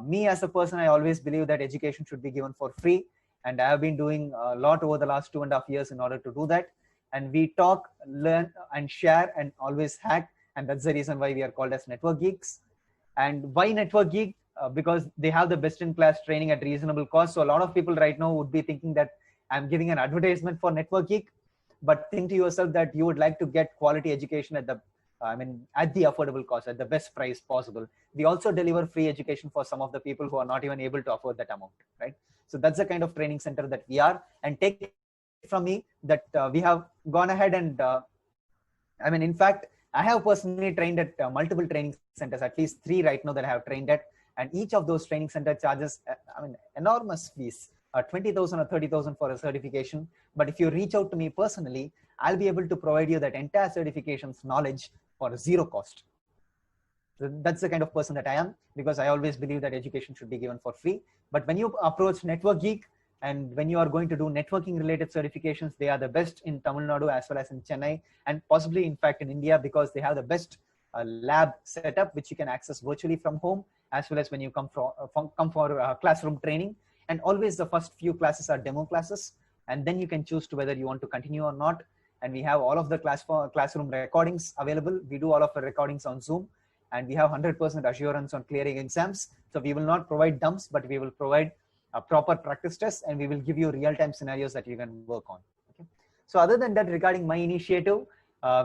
me as a person, I always believe that education should be given for free. And I have been doing a lot over the last 2.5 years in order to do that. And we talk, learn, and share, and always hack. And that's the reason why we are called as Network Geeks. And why Network Geek? Because they have the best in class training at reasonable cost. So a lot of people right now would be thinking that I'm giving an advertisement for Network Geek, but think to yourself that you would like to get quality education at the affordable cost, at the best price possible. We also deliver free education for some of the people who are not even able to afford that amount, right? So that's the kind of training center that we are. And take it from me that we have gone ahead and, in fact, I have personally trained at multiple training centers, at least 3 right now that I have trained at. And each of those training center charges, enormous fees, 20,000 or 30,000 for a certification. But if you reach out to me personally, I'll be able to provide you that entire certification's knowledge for 0 cost. So that's the kind of person that I am, because I always believe that education should be given for free. But when you approach Network Geek, and when you are going to do networking related certifications, they are the best in Tamil Nadu as well as in Chennai, and possibly in fact in India, because they have the best lab setup, which you can access virtually from home, as well as when you come for classroom training. And always the first few classes are demo classes, and then you can choose to whether you want to continue or not. And we have all of the classroom recordings available. We do all of the recordings on Zoom, and we have 100% assurance on clearing exams. So we will not provide dumps, but we will provide a proper practice test, and we will give you real-time scenarios that you can work on. Okay. So other than that, regarding my initiative,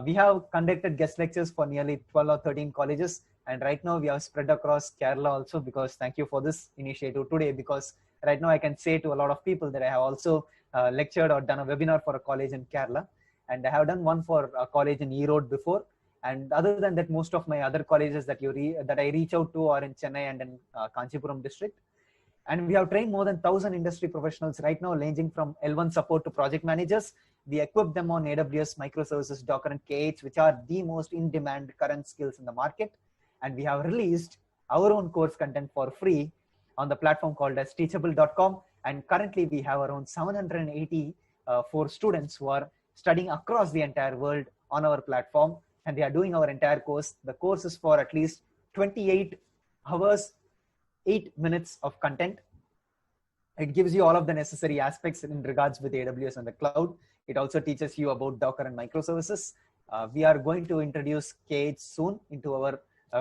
we have conducted guest lectures for nearly 12 or 13 colleges. And right now we have spread across Kerala also, because thank you for this initiative today, because right now I can say to a lot of people that I have also lectured or done a webinar for a college in Kerala. And I have done one for a college in Erode before. And other than that, most of my other colleges that I reach out to are in Chennai and in Kanchipuram district. And we have trained more than 1,000 industry professionals right now, ranging from L1 support to project managers. We equip them on AWS, microservices, Docker, and KH, which are the most in-demand current skills in the market. And we have released our own course content for free on the platform called as teachable.com. And currently we have around 784 students who are studying across the entire world on our platform, and they are doing our entire course. The course is for at least 28 hours, 8 minutes of content. It gives you all of the necessary aspects in regards with AWS and the cloud. It also teaches you about Docker and microservices. We are going to introduce KH soon into our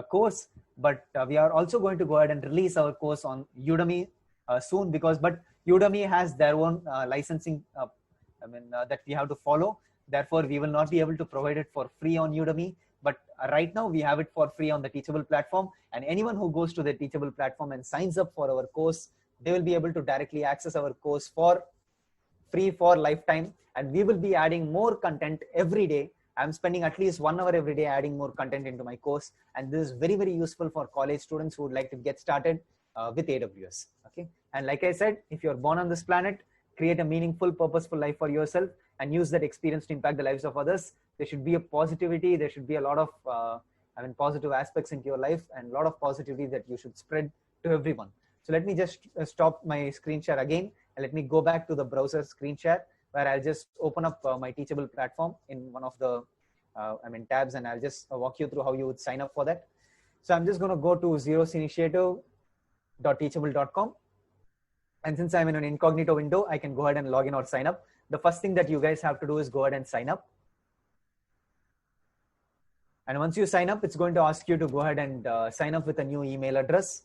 course, but we are also going to go ahead and release our course on Udemy soon, but Udemy has their own licensing that we have to follow. Therefore, we will not be able to provide it for free on Udemy. But right now we have it for free on the Teachable platform, and anyone who goes to the Teachable platform and signs up for our course, they will be able to directly access our course for free for lifetime. And we will be adding more content every day. I'm spending at least 1 hour every day adding more content into my course. And this is very, very useful for college students who would like to get started with AWS. Okay. And like I said, if you're born on this planet, create a meaningful, purposeful life for yourself and use that experience to impact the lives of others. There should be a positivity. There should be a lot of positive aspects into your life, and a lot of positivity that you should spread to everyone. So let me just stop my screen share again, and let me go back to the browser screen share, where I'll just open up my Teachable platform in one of the tabs, and I'll just walk you through how you would sign up for that. So I'm just going to go to zerosinitiative.teachable.com. And since I'm in an incognito window, I can go ahead and log in or sign up. The first thing that you guys have to do is go ahead and sign up. And once you sign up, it's going to ask you to go ahead and sign up with a new email address.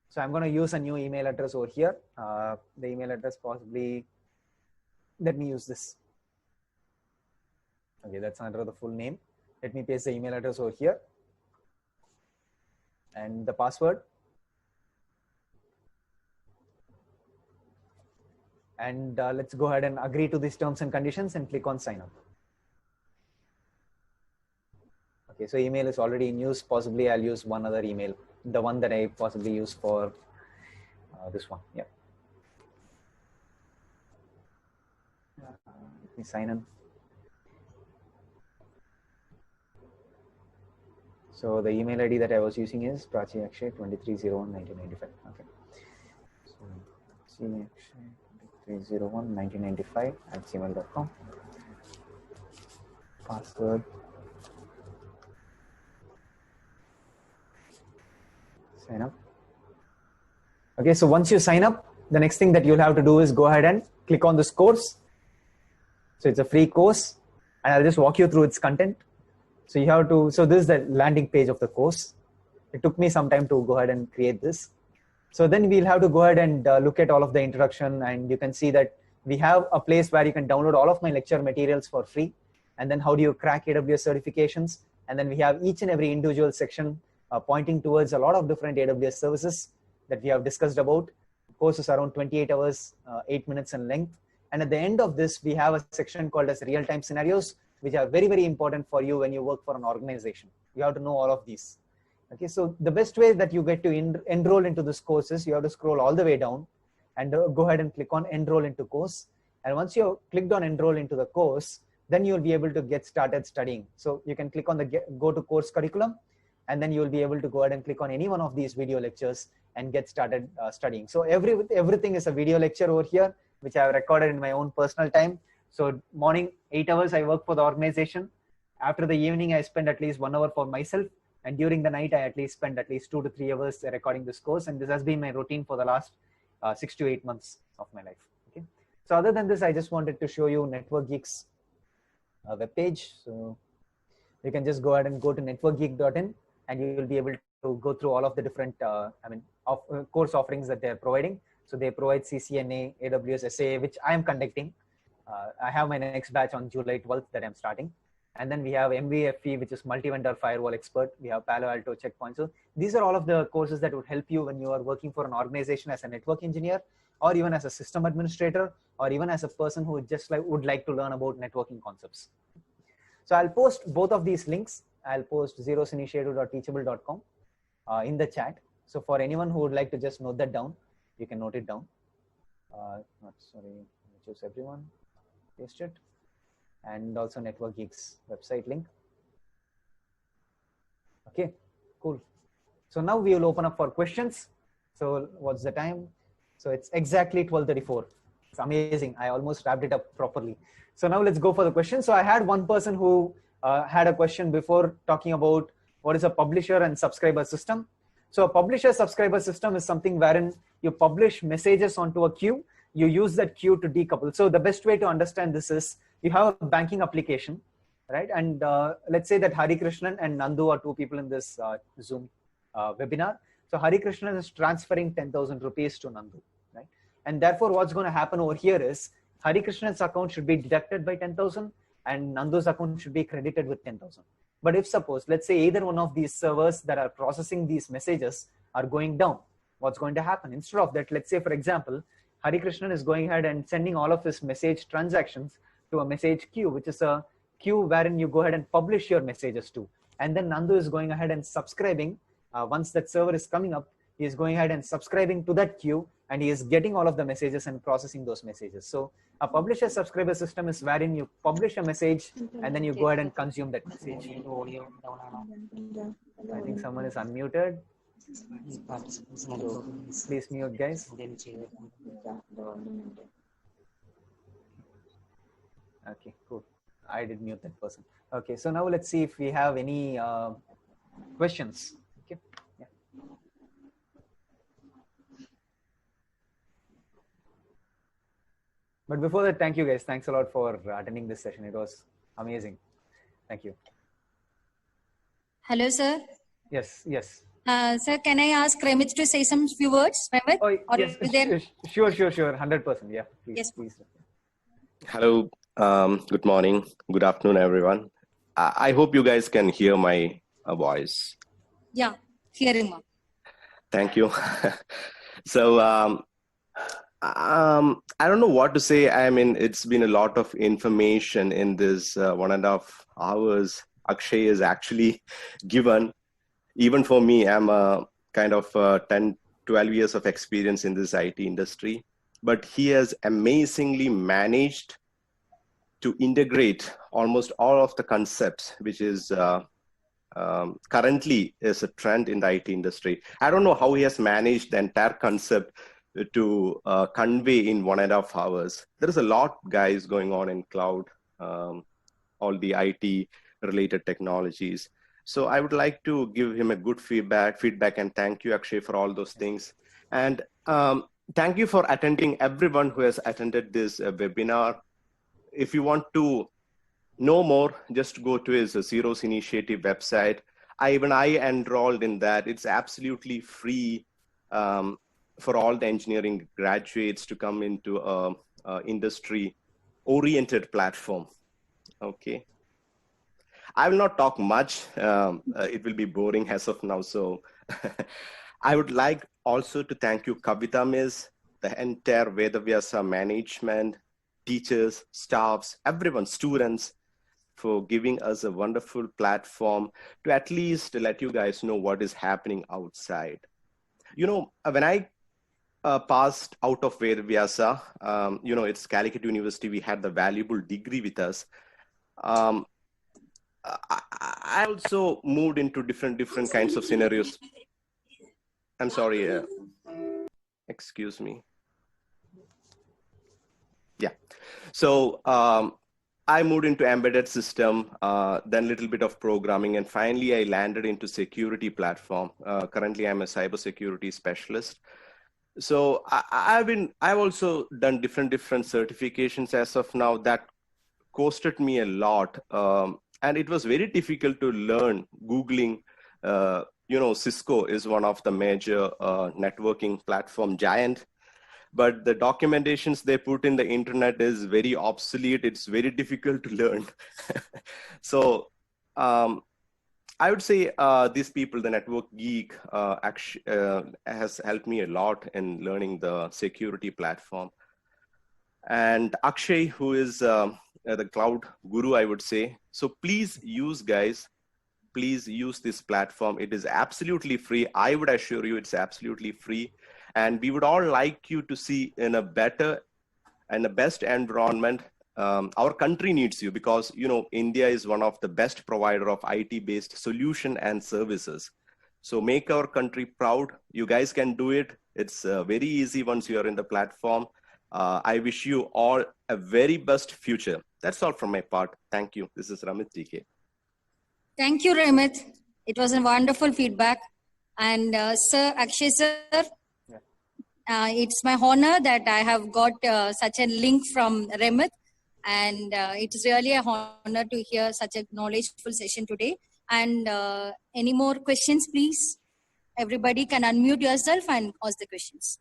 So I'm going to use a new email address over here. The email address possibly let me use this. Okay, that's under the full name. Let me paste the email address over here and the password. And let's go ahead and agree to these terms and conditions and click on sign up. Okay, so email is already in use. Possibly I'll use one other email, the one that I possibly use for this one. Yeah. Let me sign in. So the email ID that I was using is Prachi Akshay 2301-1995. Okay. So Prachi Akshay 2301-1995 at gmail.com. Password. Sign up. Okay, so once you sign up, the next thing that you'll have to do is go ahead and click on this course. So it's a free course, and I'll just walk you through its content. So you have to, so this is the landing page of the course. It took me some time to go ahead and create this. So then we'll have to go ahead and look at all of the introduction, and you can see that we have a place where you can download all of my lecture materials for free. And then how do you crack AWS certifications? And then we have each and every individual section pointing towards a lot of different AWS services that we have discussed about. The course is around 28 hours, 8 minutes in length. And at the end of this, we have a section called as real-time scenarios, which are very, very important for you when you work for an organization. You have to know all of these. Okay, so the best way that you get to enroll into this course is you have to scroll all the way down and go ahead and click on enroll into course. And once you clicked on enroll into the course, then you'll be able to get started studying. So you can click on the go to course curriculum, and then you'll be able to go ahead and click on any one of these video lectures and get started studying. So everything is a video lecture over here, which I have recorded in my own personal time. So morning 8 hours I work for the organization. After the evening I spend at least 1 hour for myself, and during the night I at least spend at least 2 to 3 hours recording this course. And this has been my routine for the last 6 to 8 months of my life. Okay. So other than this, I just wanted to show you Network Geek's webpage. So you can just go ahead and go to networkgeek.in, and you will be able to go through all of the different course offerings that they're providing. So they provide CCNA, AWS, SAA, which I am conducting. I have my next batch on July 12th that I'm starting. And then we have MVFE, which is multi-vendor firewall expert. We have Palo Alto checkpoint. So these are all of the courses that would help you when you are working for an organization as a network engineer, or even as a system administrator, or even as a person who just would like to learn about networking concepts. So I'll post both of these links. I'll post zerosinitiative.teachable.com in the chat. So for anyone who would like to just note that down, you can note it down. Choose everyone, paste it, and also Network Geek's website link. Okay, cool. So now we will open up for questions. So what's the time? So it's exactly 12:34. It's amazing. I almost wrapped it up properly. So now let's go for the questions. So I had one person who had a question before talking about what is a publisher and subscriber system. So a publisher subscriber system is something wherein you publish messages onto a queue. You use that queue to decouple. So the best way to understand this is you have a banking application, right? And let's say that Hari Krishnan and Nandu are two people in this Zoom webinar. So Hari Krishnan is transferring 10,000 rupees to Nandu, right? And therefore what's going to happen over here is Hari Krishnan's account should be deducted by 10,000 and Nandu's account should be credited with 10,000. But if suppose, let's say either one of these servers that are processing these messages are going down, what's going to happen? Instead of that, let's say for example, Hari Krishnan is going ahead and sending all of his message transactions to a message queue, which is a queue wherein you go ahead and publish your messages to. And then Nandu is going ahead and subscribing. Once that server is coming up, he is going ahead and subscribing to that queue, and he is getting all of the messages and processing those messages. So a publisher subscriber system is wherein you publish a message and then you go ahead and consume that message. I think someone is unmuted. So please mute, guys. Okay, cool. I did mute that person. Okay, so now let's see if we have any questions. Okay. Yeah. But before that, thank you guys. Thanks a lot for attending this session. It was amazing. Thank you. Hello, sir. Yes, yes. Sir, can I ask Remit to say some few words? Remit? Oh, or yes, is there... sure, 100%. Yeah, please, yes. please. Hello, good morning, good afternoon, everyone. I hope you guys can hear my voice. Yeah, hearing ma'am. Thank you. So, I don't know what to say. I mean, it's been a lot of information in this 1.5 hours Akshay is actually given. Even for me, I'm a kind of 10, 12 years of experience in this IT industry, but he has amazingly managed to integrate almost all of the concepts, which is currently is a trend in the IT industry. I don't know how he has managed the entire concept to convey in 1.5 hours. There is a lot, guys, going on in cloud, all the IT related technologies. So I would like to give him a good feedback, and thank you, Akshay, for all those things. And thank you for attending, everyone who has attended this webinar. If you want to know more, just go to his Zeros Initiative website. I enrolled in that. It's absolutely free for all the engineering graduates to come into a industry-oriented platform. Okay. I will not talk much. It will be boring as of now. So I would like also to thank you, Kavita Ms., the entire Vedavyasa management, teachers, staffs, everyone, students, for giving us a wonderful platform to at least let you guys know what is happening outside. You know, when I passed out of Vedavyasa, it's Calicut University, we had the valuable degree with us. I also moved into different kinds of scenarios. I'm sorry, excuse me. Yeah, so I moved into embedded system, then a little bit of programming, and finally I landed into security platform. Currently, I'm a cybersecurity specialist. So I've also done different certifications as of now that costed me a lot, and it was very difficult to learn. Googling, Cisco is one of the major networking platform giant. But the documentations they put in the internet is very obsolete. It's very difficult to learn. So I would say these people, the network geek, actually has helped me a lot in learning the security platform. And Akshay, who is the cloud guru, I would say. So please use, guys, please use this platform. It is absolutely free. I would assure you it's absolutely free. And we would all like you to see in a better and the best environment. Our country needs you because, India is one of the best provider of IT-based solution and services. So make our country proud. You guys can do it. It's very easy once you are in the platform. I wish you all a very best future. That's all from my part. Thank you. This is Ramit TK. Thank you, Ramit. It was a wonderful feedback. And Sir Akshay sir, it's my honor that I have got such a link from Ramit. And it is really a honor to hear such a knowledgeful session today. And any more questions, please? Everybody can unmute yourself and ask the questions.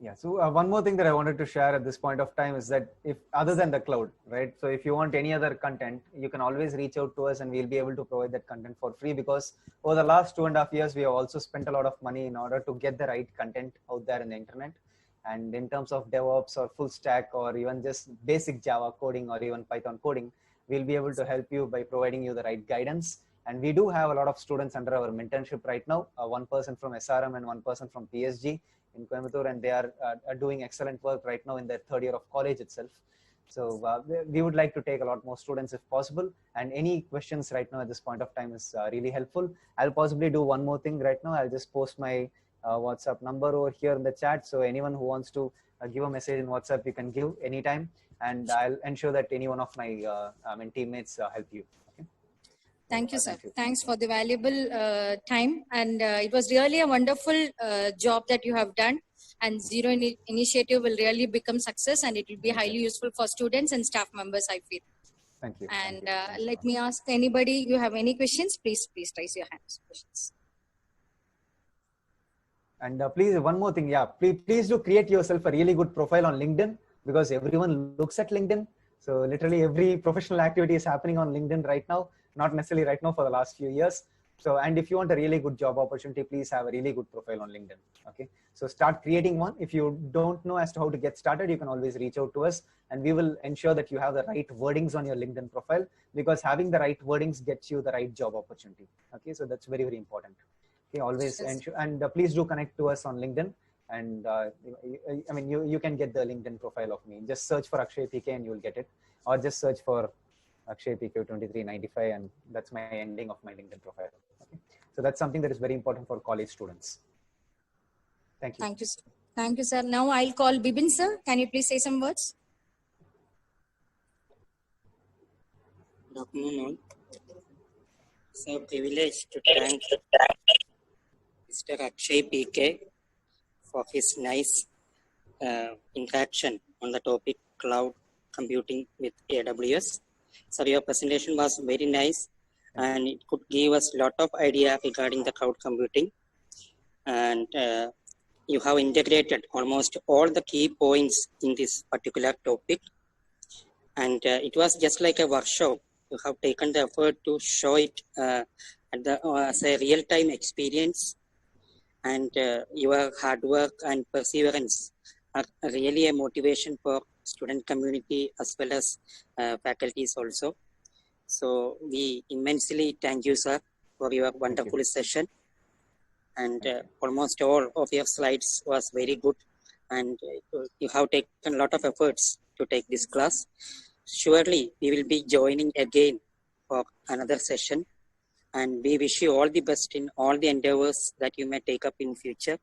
Yeah, so one more thing that I wanted to share at this point of time is that if other than the cloud, right? So if you want any other content, you can always reach out to us and we'll be able to provide that content for free, because over the last 2.5 years, we have also spent a lot of money in order to get the right content out there in the internet. And in terms of DevOps or full stack or even just basic Java coding or even Python coding, we'll be able to help you by providing you the right guidance. And we do have a lot of students under our mentorship right now, one person from SRM and one person from PSG in Coimbatore, and they are doing excellent work right now in their 3rd year of college itself. So we would like to take a lot more students if possible, and any questions right now at this point of time is really helpful. I'll possibly do one more thing right now. I'll just post my WhatsApp number over here in the chat. So anyone who wants to give a message in WhatsApp, you can give anytime, and I'll ensure that any one of my teammates help you. Okay? Thank you, sir. Thanks for the valuable time. And it was really a wonderful job that you have done. And Zero Initiative will really become success, and it will be highly useful for students and staff members, I feel. Thank you. And let me ask anybody, you have any questions, please raise your hands. Questions. And please, one more thing, please do create yourself a really good profile on LinkedIn. because everyone looks at LinkedIn. So literally every professional activity is happening on LinkedIn right now, not necessarily right now, for the last few years. So, and if you want a really good job opportunity, please have a really good profile on LinkedIn. Okay. So start creating one. If you don't know as to how to get started, you can always reach out to us and we will ensure that you have the right wordings on your LinkedIn profile, because having the right wordings gets you the right job opportunity. Okay. So that's very, very important. Okay. Always ensure, and please do connect to us on LinkedIn. And I mean, you can get the LinkedIn profile of me. Just search for Akshay P K and you'll get it, or just search for Akshay P K 2395, and that's my ending of my LinkedIn profile. Okay. So that's something that is very important for college students. Thank you. Thank you, sir. Thank you, sir. Now I'll call Bibin, sir. Can you please say some words? Good afternoon all. It's a privilege to thank Mr. Akshay P K for his nice interaction on the topic cloud computing with AWS. So your presentation was very nice and it could give us a lot of idea regarding the cloud computing. And you have integrated almost all the key points in this particular topic. And it was just like a workshop. You have taken the effort to show it as a real-time experience. And your hard work and perseverance are really a motivation for student community as well as faculties also. So we immensely thank you, sir, for your wonderful session. And almost all of your slides was very good. And you have taken a lot of efforts to take this class. Surely we will be joining again for another session. And we wish you all the best in all the endeavors that you may take up in future.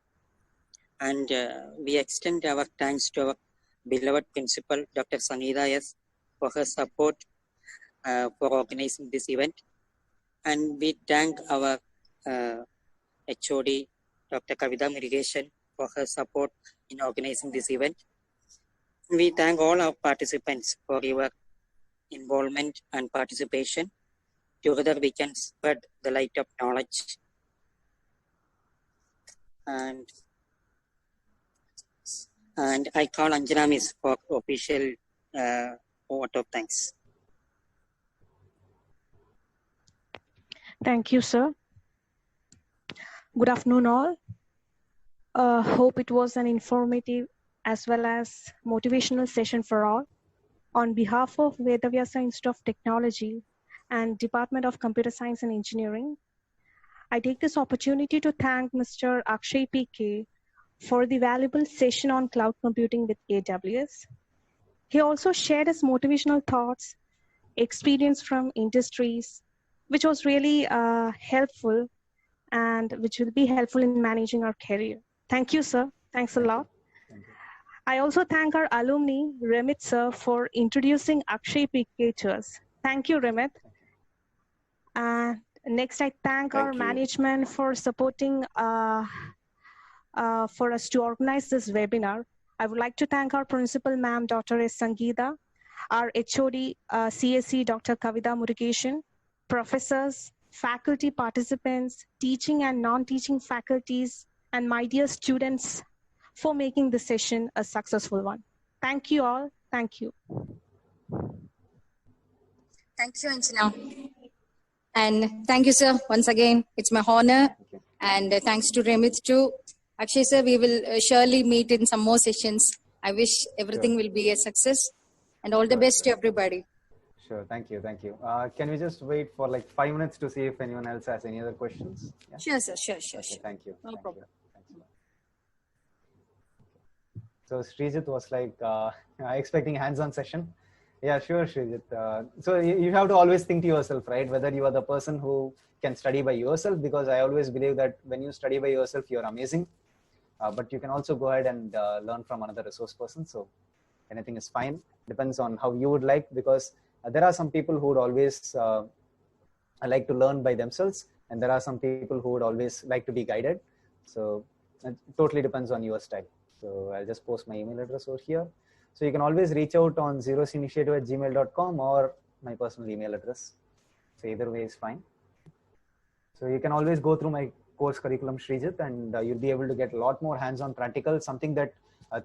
And we extend our thanks to our beloved principal, Dr. Sangeeta S., for her support for organizing this event. And we thank our HOD, Dr. Kavita Murugeshwan, for her support in organizing this event. We thank all our participants for your involvement and participation. Together we can spread the light of knowledge. And I call Anjana Miss for official vote of thanks. Thank you, sir. Good afternoon, all. Hope it was an informative as well as motivational session for all. On behalf of Vedavyasa Institute of Technology and Department of Computer Science and Engineering, I take this opportunity to thank Mr. Akshay P K for the valuable session on cloud computing with AWS. He also shared his motivational thoughts, experience from industries, which was really helpful and which will be helpful in managing our career. Thank you, sir. Thanks a lot. I also thank our alumni, Remit sir, for introducing Akshay P K to us. Thank you, Remit. Next, I thank our management for supporting for us to organize this webinar. I would like to thank our principal, ma'am, Dr. S. Sangeeta, our HOD, CSE, Dr. Kavita Murugeshwan, professors, faculty participants, teaching and non-teaching faculties, and my dear students for making this session a successful one. Thank you all. Thank you. Thank you, Anjana. And thank you, sir. Once again, it's my honor. And thanks to Remit too. Akshay, sir, we will surely meet in some more sessions. I wish everything will be a success. And all the best to everybody. Sure. Thank you. Thank you. Can we just wait for like 5 minutes to see if anyone else has any other questions? Yeah? Sure, sir. Sure. Thank you. No problem. So Srijit was like expecting hands-on session. Yeah, sure, Srijit. So you have to always think to yourself, right? Whether you are the person who can study by yourself, because I always believe that when you study by yourself, you're amazing. But you can also go ahead and learn from another resource person. So anything is fine. Depends on how you would like, because there are some people who would always like to learn by themselves, and there are some people who would always like to be guided. So it totally depends on your style. So I'll just post my email address over here. So you can always reach out on zerosinitiative@gmail.com or my personal email address. So either way is fine. So you can always go through my course curriculum, Srijit, and you'll be able to get a lot more hands-on practical, something that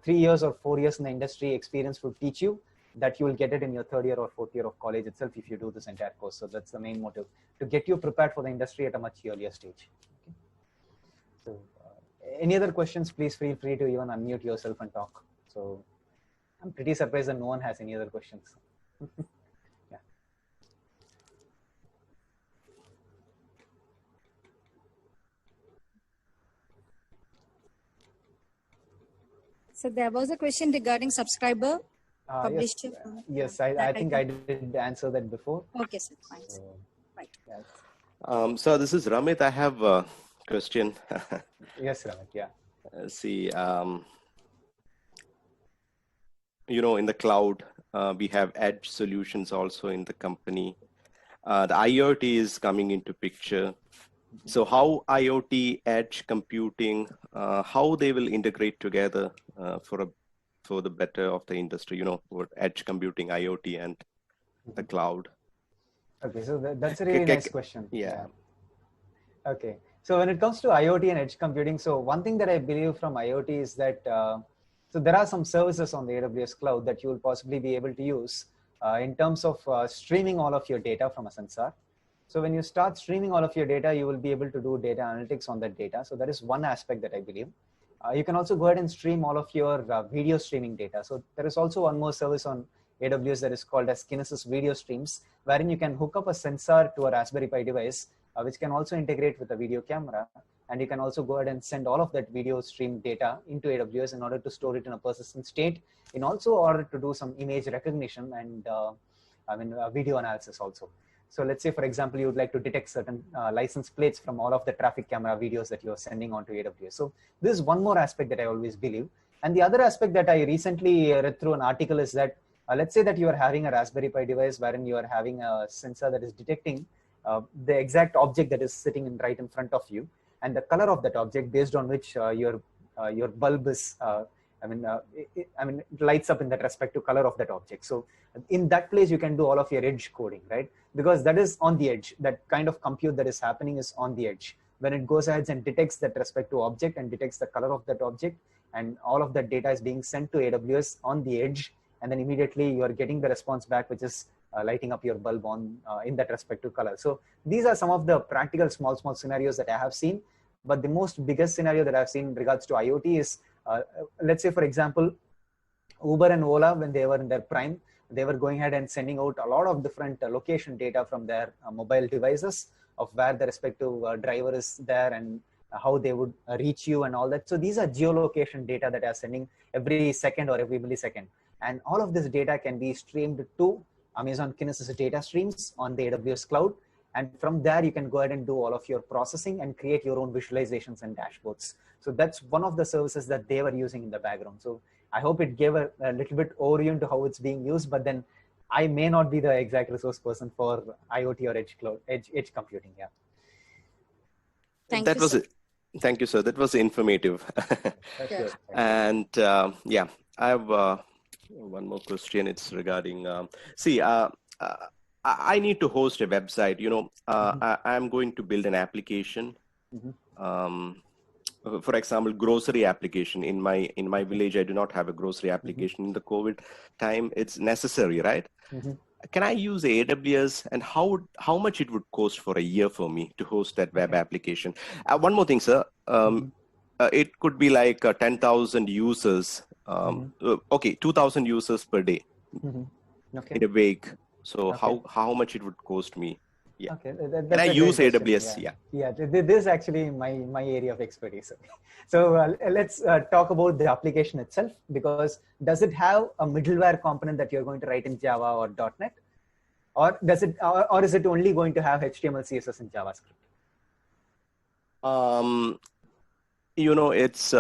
3 years or 4 years in the industry experience would teach you, that you will get it in your 3rd year or 4th year of college itself if you do this entire course. So that's the main motive, to get you prepared for the industry at a much earlier stage. Okay. So any other questions, please feel free to even unmute yourself and talk. So I'm pretty surprised that no one has any other questions. Yeah. So there was a question regarding subscriber. Publisher. Yes, I think I did answer that before. Okay, sir. Fine. So, right. Yes. So this is Ramit. I have a question. Yes, Ramit. Yeah. See, you know, in the cloud, we have edge solutions also in the company. The IoT is coming into picture. So how IoT, edge computing, how they will integrate together for the better of the industry, you know, for edge computing, IoT, and the cloud? Okay, so that's a really nice question. Yeah. Okay, so when it comes to IoT and edge computing, so one thing that I believe from IoT is that, so there are some services on the AWS cloud that you will possibly be able to use in terms of streaming all of your data from a sensor. So when you start streaming all of your data, you will be able to do data analytics on that data. So that is one aspect that I believe. You can also go ahead and stream all of your video streaming data. So there is also one more service on AWS that is called as Kinesis Video Streams, wherein you can hook up a sensor to a Raspberry Pi device, which can also integrate with a video camera. And you can also go ahead and send all of that video stream data into AWS in order to store it in a persistent state, in also order to do some image recognition and video analysis also. So let's say, for example, you would like to detect certain license plates from all of the traffic camera videos that you're sending onto AWS. So this is one more aspect that I always believe. And the other aspect that I recently read through an article is that, let's say that you are having a Raspberry Pi device wherein you are having a sensor that is detecting the exact object that is sitting right in front of you, and the color of that object based on which your bulb is, it lights up in that respective color of that object. So in that place, you can do all of your edge coding, right? Because that is on the edge. That kind of compute that is happening is on the edge. When it goes ahead and detects that respective object and detects the color of that object, and all of that data is being sent to AWS on the edge, and then immediately you are getting the response back, which is lighting up your bulb on in that respective color. So these are some of the practical small scenarios that I have seen. But the most biggest scenario that I've seen in regards to IoT is, let's say, for example, Uber and Ola, when they were in their prime, they were going ahead and sending out a lot of different location data from their mobile devices of where the respective driver is there and how they would reach you and all that. So these are geolocation data that are sending every second or every millisecond. And all of this data can be streamed to Amazon Kinesis data streams on the AWS cloud. And from there, you can go ahead and do all of your processing and create your own visualizations and dashboards. So that's one of the services that they were using in the background. So I hope it gave a little bit overview into how it's being used, but then I may not be the exact resource person for IoT or edge computing. Yeah. Thank you, sir. That was informative. Sure. And yeah, I have one more question. It's regarding, I need to host a website, you know, I'm going to build an application. For example, grocery application in my village. I do not have a grocery application in the COVID time. It's necessary, right? Can I use AWS, and how much it would cost for a year for me to host that web application? One more thing, sir. It could be like 10,000 users. Okay, 2,000 users per day in a week. So how much it would cost me? Yeah. Okay. Can I use AWS? Yeah. This is actually my area of expertise. So let's talk about the application itself, because does it have a middleware component that you're going to write in Java or .NET, or does it, or is it only going to have HTML, CSS, and JavaScript? You know, it's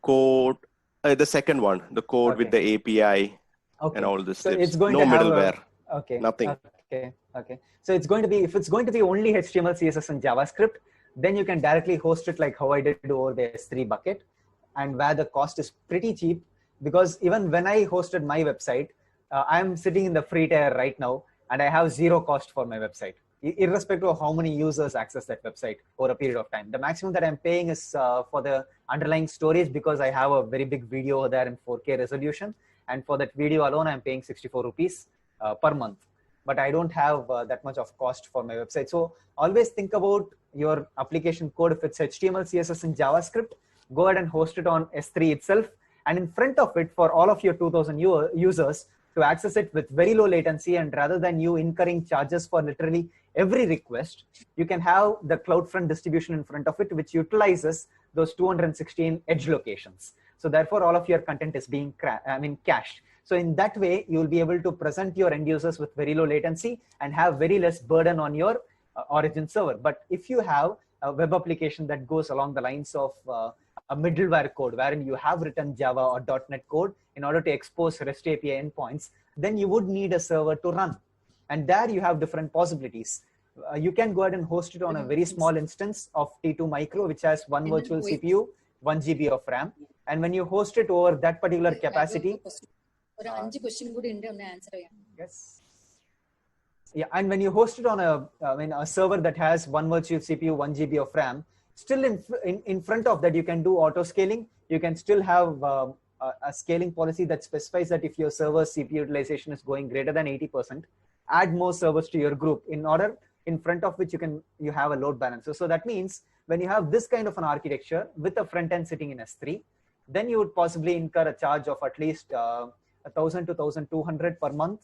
code. The second one, the code with the API and all this. So it's going to have middleware. Nothing. Okay. So it's going to be, if it's going to be only HTML, CSS, and JavaScript, then you can directly host it like how I did over the S3 bucket, and where the cost is pretty cheap. Because even when I hosted my website, I'm sitting in the free tier right now, and I have zero cost for my website. irrespective of how many users access that website over a period of time. The maximum that I'm paying is for the underlying storage, because I have a very big video over there in 4K resolution. And for that video alone, I'm paying 64 rupees per month. But I don't have that much of cost for my website. So always think about your application code. If it's HTML, CSS, and JavaScript, go ahead and host it on S3 itself. And in front of it, for all of your 2000 users to access it with very low latency, and rather than you incurring charges for literally every request, you can have the CloudFront distribution in front of it, which utilizes those 216 edge locations. So therefore, all of your content is being cached. So in that way, you will be able to present your end users with very low latency and have very less burden on your origin server. But if you have a web application that goes along the lines of a middleware code, wherein you have written Java or .NET code in order to expose REST API endpoints, then you would need a server to run. And there you have different possibilities. You can go ahead and host it on a very small instance of T2 Micro, which has one virtual CPU, 1 GB of RAM. And when you host it over that particular capacity, yes. Yeah, and when you host it on a server that has one virtual CPU, 1 GB of RAM, still in front of that, you can do auto scaling. You can still have a scaling policy that specifies that if your server's CPU utilization is going greater than 80%, add more servers to your group, in order in front of which you have a load balancer. So that means when you have this kind of an architecture with a front end sitting in S3, then you would possibly incur a charge of at least 1,000 to 1,200 per month.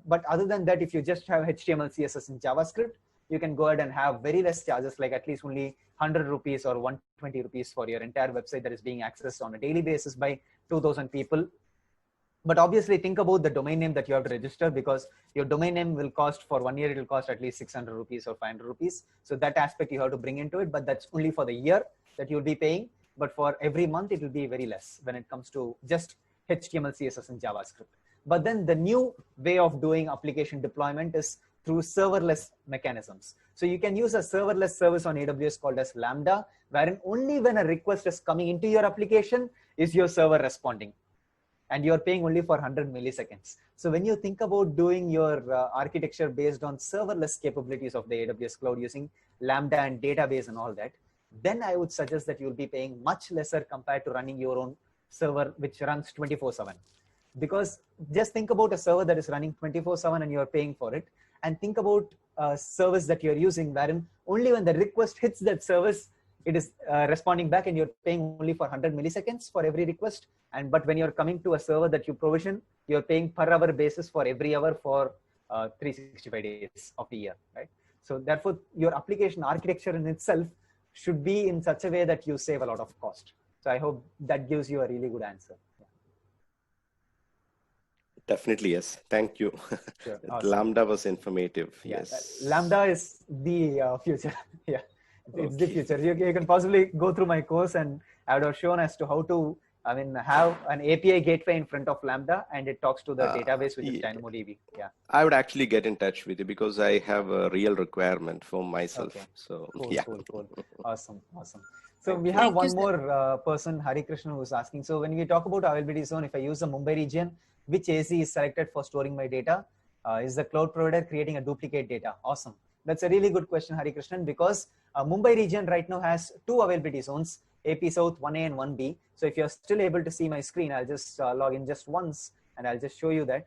But other than that, if you just have HTML, CSS, and JavaScript, you can go ahead and have very less charges, like at least only 100 rupees or 120 rupees for your entire website that is being accessed on a daily basis by 2,000 people. But obviously think about the domain name that you have to register, because your domain name will cost, for 1 year, it will cost at least 600 rupees or 500 rupees. So that aspect you have to bring into it, but that's only for the year that you'll be paying. But for every month, it will be very less when it comes to just HTML, CSS, and JavaScript. But then the new way of doing application deployment is through serverless mechanisms. So you can use a serverless service on AWS called as Lambda, wherein only when a request is coming into your application is your server responding. And you're paying only for 100 milliseconds. So when you think about doing your architecture based on serverless capabilities of the AWS cloud using Lambda and database and all that, then I would suggest that you'll be paying much lesser compared to running your own server, which runs 24/7. Because just think about a server that is running 24/7 and you're paying for it, and think about a service that you're using wherein only when the request hits that service, it is responding back, and you're paying only for 100 milliseconds for every request. But when you're coming to a server that you provision, you're paying per hour basis for every hour for 365 days of the year, right? So therefore, your application architecture in itself should be in such a way that you save a lot of cost. So I hope that gives you a really good answer. Yeah. Definitely, yes. Thank you. Sure. Awesome. Lambda was informative. Yeah, yes. Lambda is the future. Yeah, it's the future. You can possibly go through my course, and I would have shown as to how to, have an API gateway in front of Lambda, and it talks to the database, which is DynamoDB. Yeah. I would actually get in touch with you, because I have a real requirement for myself. Okay. So cool, yeah. Cool. Awesome. So we have one more person, Hari Krishna, who's asking. So when we talk about availability zone, if I use the Mumbai region, which AC is selected for storing my data? Is the cloud provider creating a duplicate data? Awesome. That's a really good question, Hari Krishnan, because Mumbai region right now has 2 availability zones, AP South 1A and 1B. So if you're still able to see my screen, I'll just log in just once and I'll just show you that.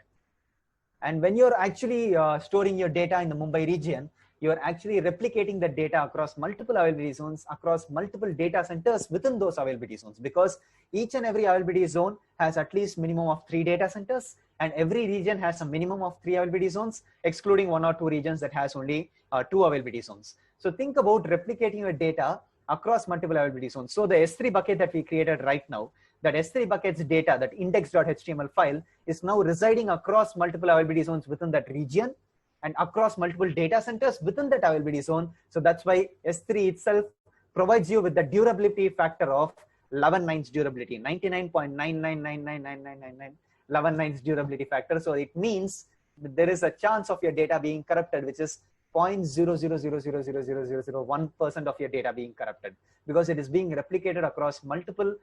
And when you're actually storing your data in the Mumbai region, you're actually replicating the data across multiple availability zones, across multiple data centers within those availability zones, because each and every availability zone has at least minimum of 3 data centers, and every region has a minimum of 3 availability zones, excluding 1 or 2 regions that has only 2 availability zones. So think about replicating your data across multiple availability zones. So the S3 bucket that we created right now, that S3 bucket's data, that index.html file, is now residing across multiple availability zones within that region, and across multiple data centers within that availability zone. So that's why S3 itself provides you with the durability factor of 11 nines durability, 99.9999999 11 nines durability factor. So it means that there is a chance of your data being corrupted, which is 0.000000001% of your data being corrupted, because it is being replicated across multiple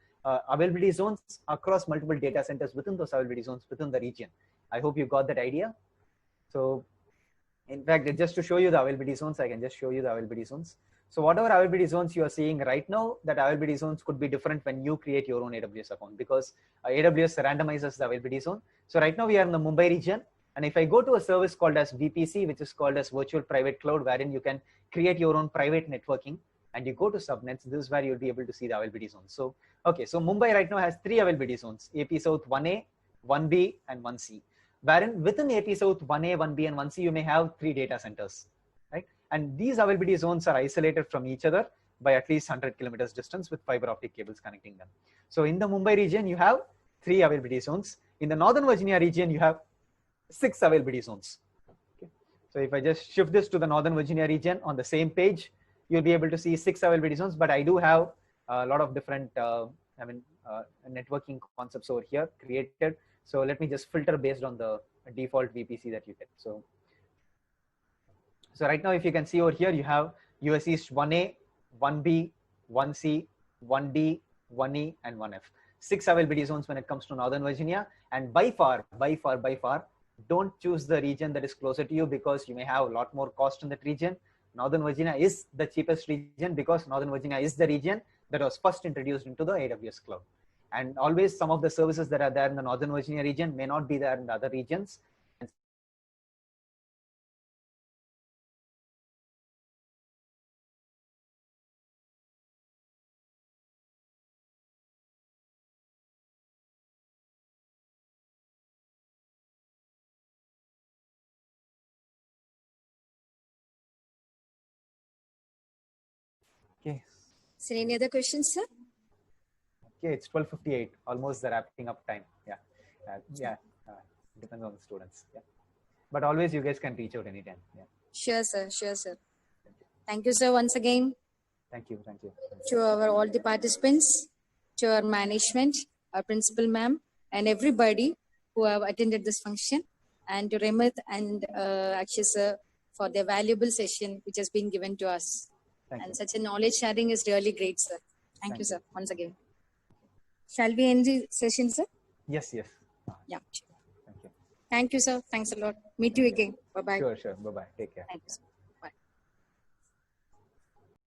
availability zones, across multiple data centers within those availability zones within the region. I hope you got that idea. So In fact, just to show you the availability zones, I can just show you the availability zones. So whatever availability zones you are seeing right now, that availability zones could be different when you create your own AWS account, because AWS randomizes the availability zone. So right now we are in the Mumbai region. And if I go to a service called as VPC, which is called as Virtual Private Cloud, wherein you can create your own private networking, and you go to subnets, this is where you'll be able to see the availability zones. So, okay, so Mumbai right now has 3 availability zones: AP South 1A, 1B, and 1C. Wherein within AP South 1A, 1B, and 1C, you may have 3 data centers, right? And these availability zones are isolated from each other by at least 100 kilometers distance with fiber optic cables connecting them. So in the Mumbai region, you have 3 availability zones. In the Northern Virginia region, you have 6 availability zones. Okay. So if I just shift this to the Northern Virginia region on the same page, you'll be able to see 6 availability zones, but I do have a lot of different networking concepts over here created. So let me just filter based on the default VPC that you get. So right now, if you can see over here, you have US East 1A, 1B, 1C, 1D, 1E, and 1F. 6 availability zones when it comes to Northern Virginia. And by far, don't choose the region that is closer to you, because you may have a lot more cost in that region. Northern Virginia is the cheapest region, because Northern Virginia is the region that was first introduced into the AWS cloud. And always some of the services that are there in the Northern Virginia region may not be there in the other regions. Okay. So any other questions, sir? Okay, it's 12:58, almost the wrapping up time. Yeah, depends on the students. Yeah, but always you guys can reach out anytime. Yeah. Sure, sir. Sure, sir. Thank you, sir, once again. Thank you. To all the participants, to our management, our principal ma'am, and everybody who have attended this function, and to Remit and Akshay sir for their valuable session which has been given to us. Thank you. Such a knowledge sharing is really great, sir. Thank you, sir, once again. Shall we end the session, sir? Yes. Yeah. Thank you. Thank you, sir. Thanks a lot. Meet you again. Bye-bye. Sure. Bye-bye. Take care. Thank you, sir.